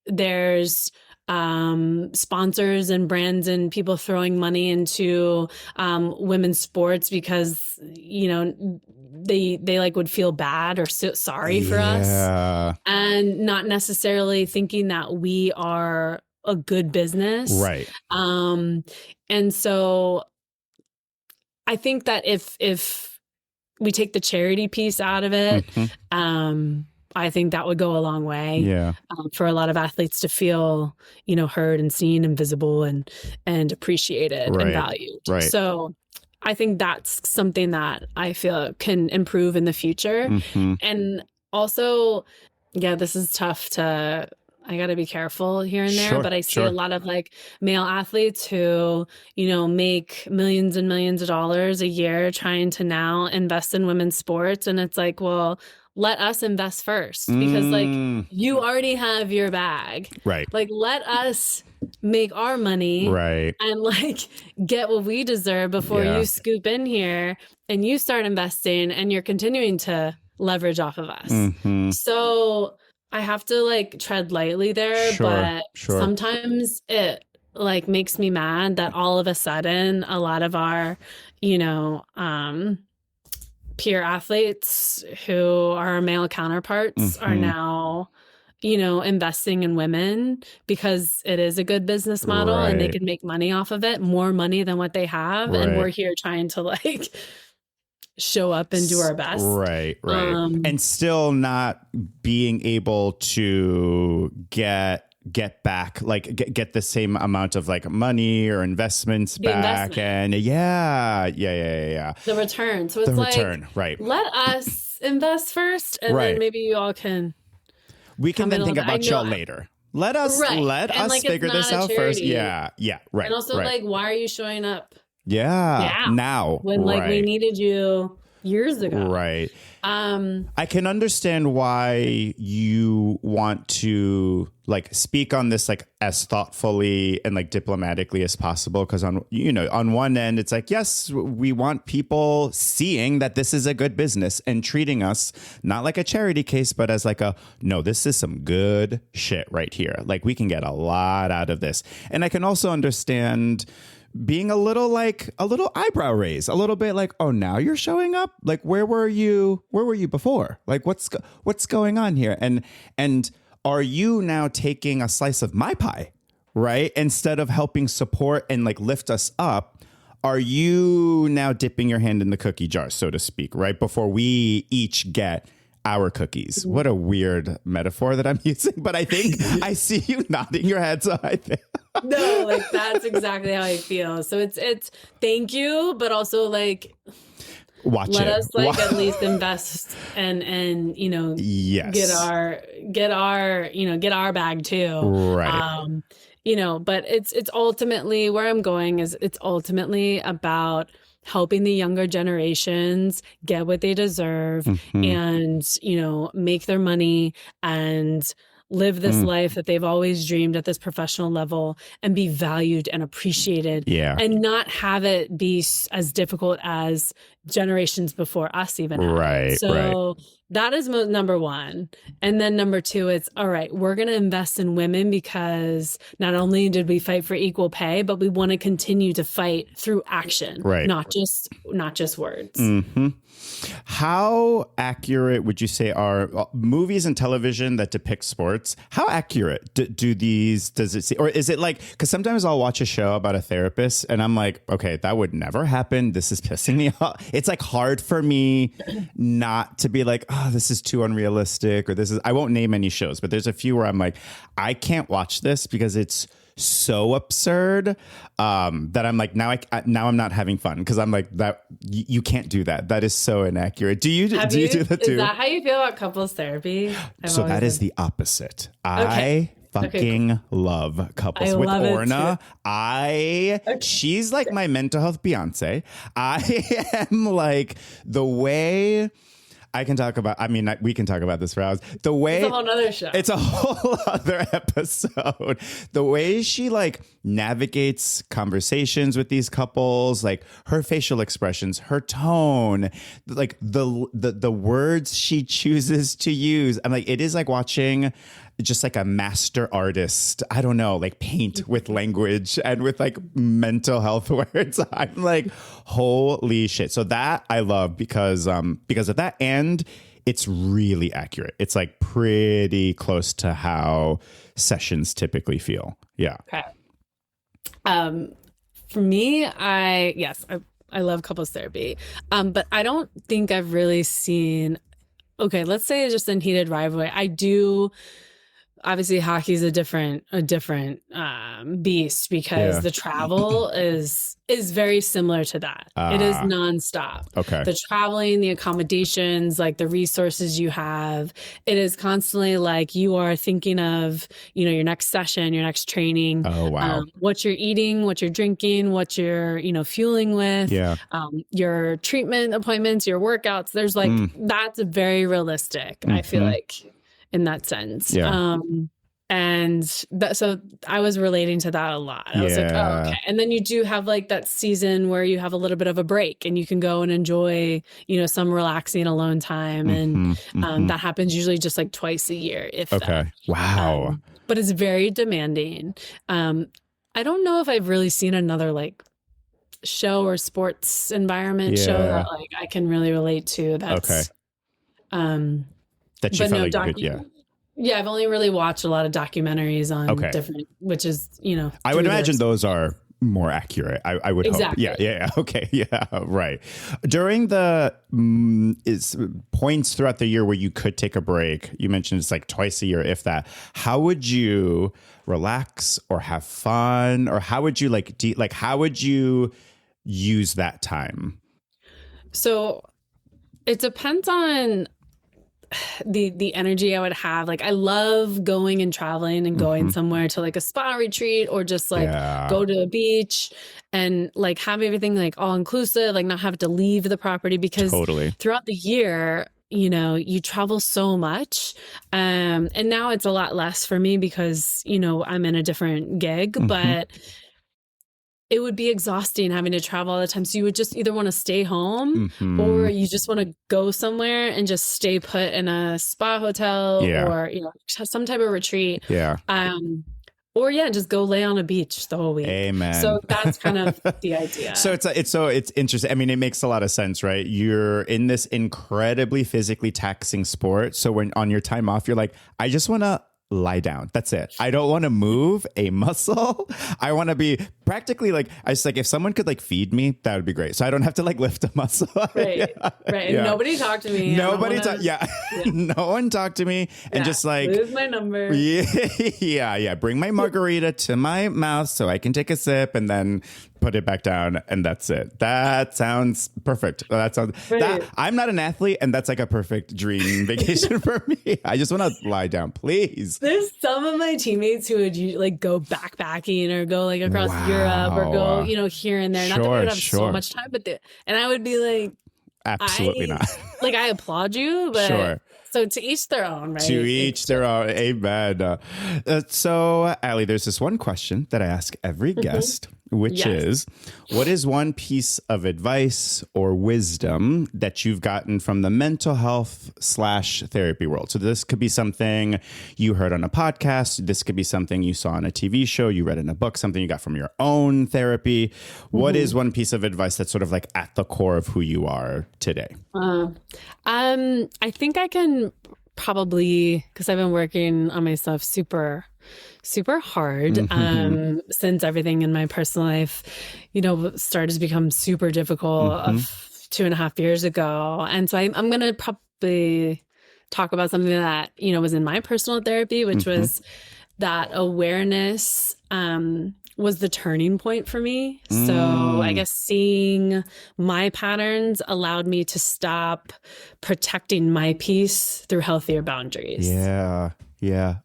there's sponsors and brands and people throwing money into women's sports because they like would feel bad or sorry for us, and not necessarily thinking that we are a good business, right? And so I think that if we take the charity piece out of it, I think that would go a long way for a lot of athletes to feel, heard and seen and visible and appreciated and valued. Right. So I think that's something that I feel can improve in the future. And also, this is tough I got to be careful here and there, but I see a lot of like male athletes who, make millions and millions of dollars a year trying to now invest in women's sports. And it's like, well, let us invest first, because like you already have your bag, right? Like let us make our money, right? And like get what we deserve before you scoop in here and you start investing and you're continuing to leverage off of us. So I have to like tread lightly there, but sometimes it like makes me mad that all of a sudden a lot of our, peer athletes who are male counterparts are now, investing in women because it is a good business model and they can make money off of it, more money than what they have. And we're here trying to like show up and do our best. Right. And still not being able to get back, like get the same amount of like money or investments back. And the return. So it's right. Let us invest first and then maybe you all can. We can then think about y'all later. Let us like, figure this out first. Yeah. Right. And also like, why are you showing up? Yeah. Now. When like we needed you years ago. Right. I can understand why you want to like speak on this like as thoughtfully and like diplomatically as possible, because on one end it's like, yes, we want people seeing that this is a good business and treating us not like a charity case, but as like no, this is some good shit right here. Like we can get a lot out of this. And I can also understand being a little eyebrow raise, a little bit like, oh, now you're showing up? Like, where were you before? Like, what's going on here? And are you now taking a slice of my pie, right? Instead of helping support and like lift us up, are you now dipping your hand in the cookie jar, so to speak, right? Before we each get our cookies. What a weird metaphor that I'm using, but I think I see you nodding your head, so I think no, like that's exactly how I feel. So it's thank you, but also like let us like at least invest and get our bag too. Right. But it's ultimately where I'm going is it's ultimately about helping the younger generations get what they deserve and, you know, make their money and live this life that they've always dreamed at this professional level and be valued and appreciated and not have it be as difficult as generations before us even had. Right. So that is number one. And then number two, it's all right, we're going to invest in women because not only did we fight for equal pay, but we want to continue to fight through action, not just words. How accurate would you say are movies and television that depict sports? How accurate does it see? Or is it like, because sometimes I'll watch a show about a therapist and I'm like, okay, that would never happen. This is pissing me off. It's like hard for me not to be like, oh, this is too unrealistic, or I won't name any shows, but there's a few where I'm like, I can't watch this because it's so absurd that I'm like, now I'm not having fun because I'm like, that you can't do that. That is so inaccurate. Do you do that too? Is that how you feel about couples therapy? So that is the opposite. I fucking love couples. With Orna, she's like my mental health Beyonce. I am like the way I can talk about, I mean, we can talk about this for hours. The way, it's a whole other show. It's a whole other episode. The way she like navigates conversations with these couples, like her facial expressions, her tone, like the words she chooses to use. I'm like, it is like watching just like a master artist, I don't know, like paint with language and with like mental health words. I'm like, holy shit. So that I love because of that, and it's really accurate. It's like pretty close to how sessions typically feel. Yeah. Okay. For me, I love couples therapy. But I don't think I've really seen, okay, let's say just in Heated Rivalry, I do. Obviously, hockey is a different beast because the travel is very similar to that. It is nonstop. Okay. The traveling, the accommodations, like the resources you have, it is constantly like you are thinking of, you know, your next session, your next training. Oh, wow. What you're eating, what you're drinking, what you're, you know, fueling with. Yeah. Your treatment appointments, your workouts. There's like that's very realistic. I feel like. In that sense. Yeah. So I was relating to that a lot. I was like, oh, okay. And then you do have like that season where you have a little bit of a break and you can go and enjoy, you know, some relaxing alone time. And that happens usually just like twice a year, if that. Wow. But it's very demanding. I don't know if I've really seen another like show or sports environment show that like I can really relate to. That's that you felt like yeah, I've only really watched a lot of documentaries on different, which is, you know, I would imagine those are more accurate. I would hope. Exactly. Yeah. Okay. Yeah. Right. During the points throughout the year where you could take a break, you mentioned it's like twice a year, if that. How would you relax or have fun, or how would you how would you use that time? So it depends on the energy I would have. Like I love going and traveling and going somewhere to like a spa retreat or just like go to a beach and like have everything like all inclusive, like not have to leave the property because throughout the year, you know, you travel so much. And now it's a lot less for me because, you know, I'm in a different gig, but it would be exhausting having to travel all the time. So you would just either want to stay home or you just want to go somewhere and just stay put in a spa hotel or, you know, some type of retreat. Yeah. Or just go lay on a beach the whole week. Amen. So that's kind of the idea. So it's interesting. I mean, it makes a lot of sense, right? You're in this incredibly physically taxing sport. So when on your time off, you're like, I just want to lie down. That's it. I don't want to move a muscle. I want to be practically like, I just like, if someone could like feed me, that would be great. So I don't have to like lift a muscle. Right. And nobody talked to me. No one talked to me and just like, lose my number. Yeah. Bring my margarita to my mouth so I can take a sip and then put it back down, and that's it. That sounds perfect. I'm not an athlete, and that's like a perfect dream vacation for me. I just want to lie down, please. There's some of my teammates who would like go backpacking or go like across Europe or go, here and there. Not that we would have so Sure. much time, but and I would be like, Absolutely not. Like, I applaud you, but Sure. So to each their own, right? To each their own. Amen. So, Allie, there's this one question that I ask every guest, which is, what is one piece of advice or wisdom that you've gotten from the mental health / therapy world? So this could be something you heard on a podcast. This could be something you saw on a TV show, you read in a book, something you got from your own therapy. What is one piece of advice that's sort of like at the core of who you are today? I think I can probably, because I've been working on myself super hard since everything in my personal life, started to become super difficult of 2.5 years ago. And so I'm going to probably talk about something that, was in my personal therapy, which was that awareness was the turning point for me. So I guess seeing my patterns allowed me to stop protecting my peace through healthier boundaries. Yeah.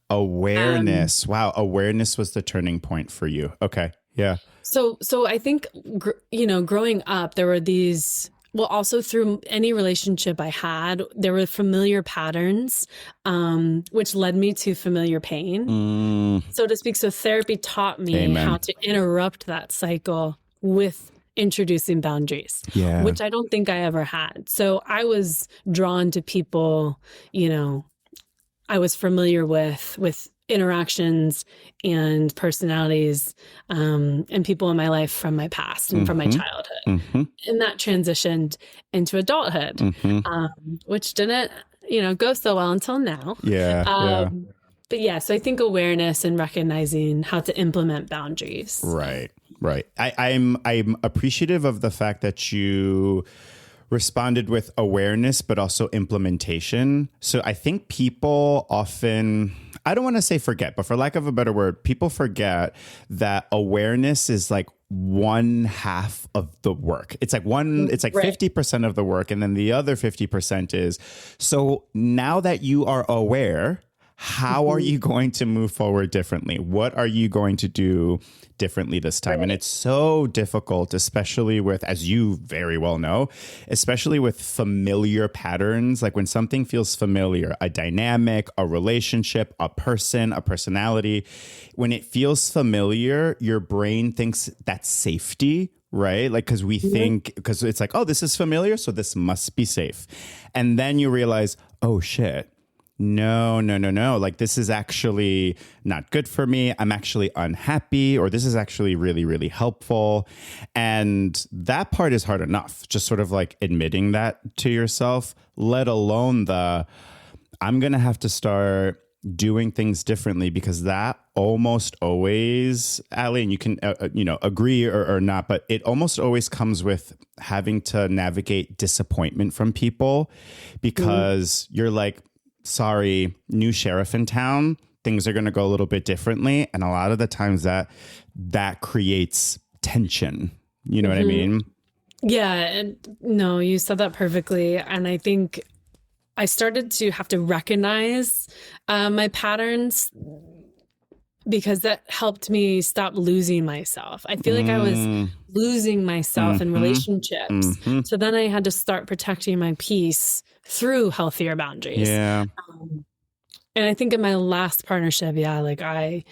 Awareness. Wow. Awareness was the turning point for you. Okay. Yeah. So I think, growing up, there were these, also through any relationship I had, there were familiar patterns, which led me to familiar pain, so to speak. So therapy taught me how to interrupt that cycle with introducing boundaries, which I don't think I ever had. So I was drawn to people, I was familiar with interactions and personalities and people in my life from my past and from my childhood. And that transitioned into adulthood, which didn't, go so well until now. But so I think awareness and recognizing how to implement boundaries. Right. I'm appreciative of the fact that you responded with awareness, but also implementation. So I think people often, I don't want to say forget, but for lack of a better word, people forget that awareness is like one half of the work. It's like 50% of the work. And then the other 50% is, so now that you are aware, how are you going to move forward differently? What are you going to do differently this time? And it's so difficult, especially with, as you very well know, especially with familiar patterns. Like when something feels familiar, a dynamic, a relationship, a person, a personality, when it feels familiar, your brain thinks that's safety. Right? Like, because we think, because it's like, oh, this is familiar, so this must be safe. And then you realize, oh, shit. No. Like, this is actually not good for me. I'm actually unhappy, or this is actually really, really helpful. And that part is hard enough, just sort of like admitting that to yourself, let alone I'm going to have to start doing things differently, because that almost always, Allie, and you can, agree or not, but it almost always comes with having to navigate disappointment from people, because you're like, sorry, new sheriff in town, things are going to go a little bit differently. And a lot of the times that creates tension. You know what I mean? Yeah. And no, you said that perfectly. And I think I started to have to recognize my patterns, because that helped me stop losing myself. I feel like I was losing myself in relationships. So then I had to start protecting my peace through healthier boundaries. And I think in my last partnership, like I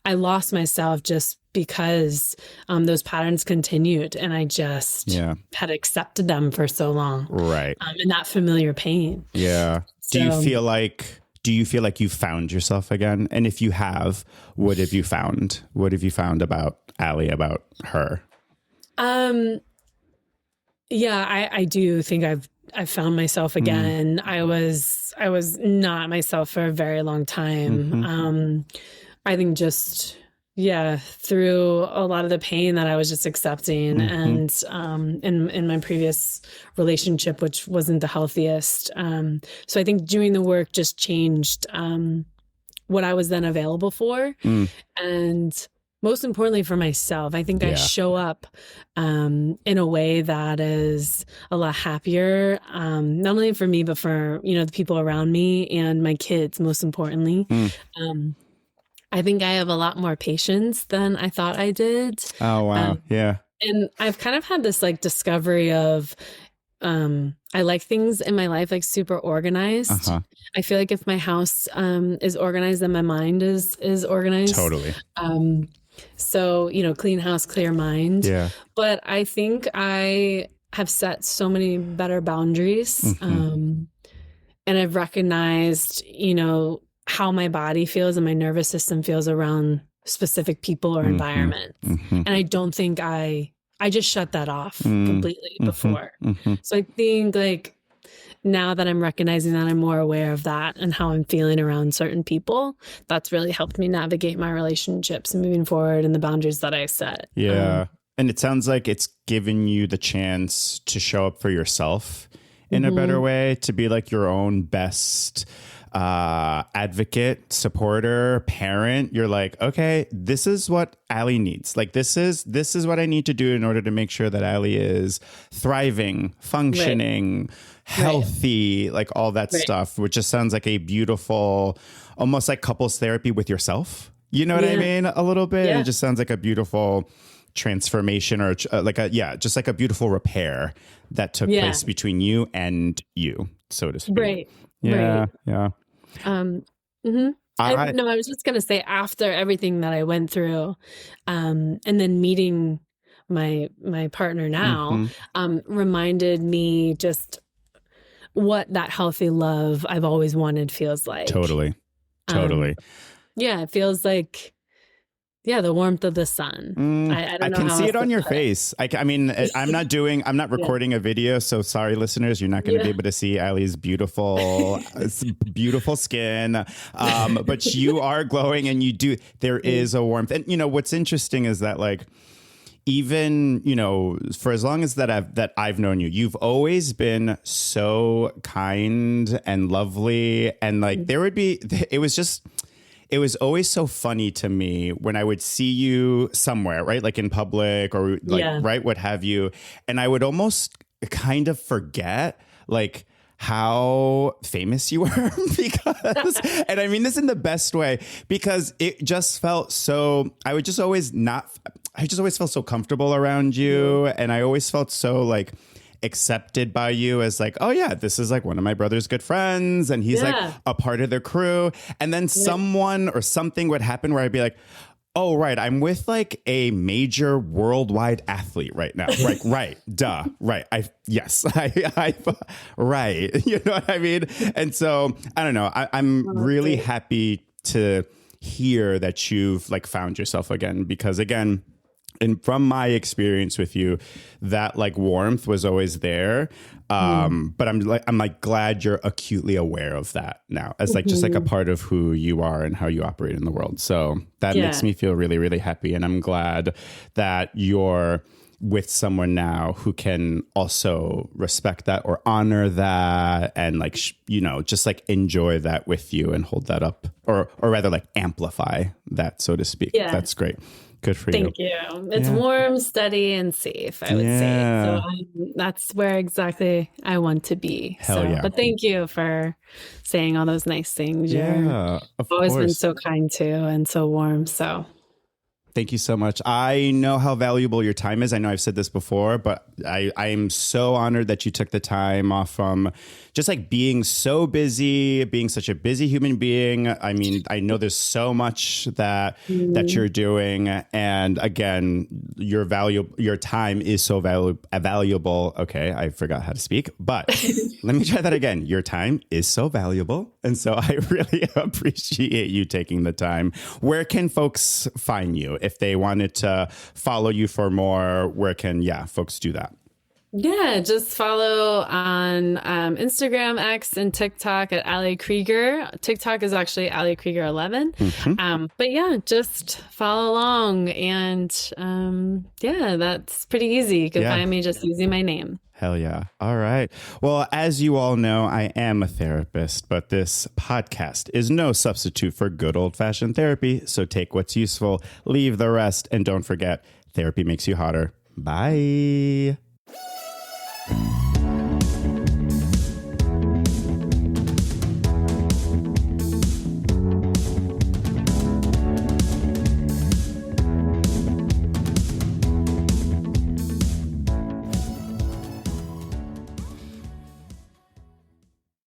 lost myself just because those patterns continued, and I just had accepted them for so long. Right. And that familiar pain. Yeah. So, do you feel like you found yourself again? And if you have, what have you found? What have you found about Allie, about her? Yeah, I do think I've found myself again. I was not myself for a very long time. I think just, through a lot of the pain that I was just accepting, and in my previous relationship, which wasn't the healthiest. So I think doing the work just changed what I was then available for. And most importantly for myself, I think I show up in a way that is a lot happier, not only for me, but for, the people around me and my kids, most importantly. I think I have a lot more patience than I thought I did. Oh, wow. Yeah. And I've kind of had this like discovery of, I like things in my life like super organized. Uh-huh. I feel like if my house is organized, then my mind is organized. Totally. So, you know, clean house, clear mind. Yeah. But I think I have set so many better boundaries. Mm-hmm. And I've recognized, you know, how my body feels and my nervous system feels around specific people or environments. Mm-hmm. And I don't think I just shut that off completely before. Mm-hmm. So I think like now that I'm recognizing that, I'm more aware of that and how I'm feeling around certain people. That's really helped me navigate my relationships and moving forward and the boundaries that I set. Yeah. And it sounds like it's given you the chance to show up for yourself in a better way, to be like your own best advocate, supporter, parent. You're like, okay, this is what Allie needs. Like, this is what I need to do in order to make sure that Allie is thriving, functioning, healthy, like all that stuff, which just sounds like a beautiful, almost like couples therapy with yourself. You know what I mean? A little bit. Yeah. It just sounds like a beautiful transformation, or just like a beautiful repair that took place between you and you, so to speak. Right. Yeah. Right. Yeah. I was just gonna say, after everything that I went through, and then meeting my partner now, reminded me just what that healthy love I've always wanted feels like. Totally. Yeah, it feels like, the warmth of the sun. I don't know. I can how see else it on to your put it. face. I'm not recording a video, so sorry, listeners, you're not going to be able to see Allie's beautiful skin. But you are glowing, and there is a warmth. And, you know, what's interesting is that, like, even, you know, for as long as that I've known you, you've always been so kind and lovely. And like, it was always so funny to me when I would see you somewhere, right? Like in public or like, right, what have you. And I would almost kind of forget, like, how famous you were because, and I mean this in the best way, because it just felt so, I just always felt so comfortable around you. And I always felt so like accepted by you as like, oh yeah, this is like one of my brother's good friends, and he's like a part of their crew. And then someone or something would happen where I'd be like, oh right, I'm with like a major worldwide athlete right now. Right, right, duh, right. I right. You know what I mean? And so I don't know. I'm really happy to hear that you've like found yourself again, because again, and from my experience with you, that like warmth was always there. But I'm like glad you're acutely aware of that now as like just like a part of who you are and how you operate in the world. So that makes me feel really, really happy. And I'm glad that you're with someone now who can also respect that or honor that and like, you know, just like enjoy that with you and hold that up, or rather like amplify that, so to speak. Yeah. That's great. Good for you. Thank you. It's warm, steady, and safe, I would say. So that's where exactly I want to be. But thank you for saying all those nice things. Yeah, You've always been so kind too and so warm. So thank you so much. I know how valuable your time is. I know I've said this before, but I am so honored that you took the time off from just like being so busy, being such a busy human being. I mean, I know there's so much that you're doing. And again, your time is so valuable. Okay, I forgot how to speak, but let me try that again. Your time is so valuable. And so I really appreciate you taking the time. Where can folks find you? If they wanted to follow you for more, where can folks do that? Yeah, just follow on Instagram, X, and TikTok at Allie Krieger. TikTok is actually Allie Krieger 11. But yeah, just follow along. And that's pretty easy. You can find me just using my name. Hell yeah. All right. Well, as you all know, I am a therapist, but this podcast is no substitute for good old-fashioned therapy. So take what's useful, leave the rest, and don't forget, therapy makes you hotter. Bye.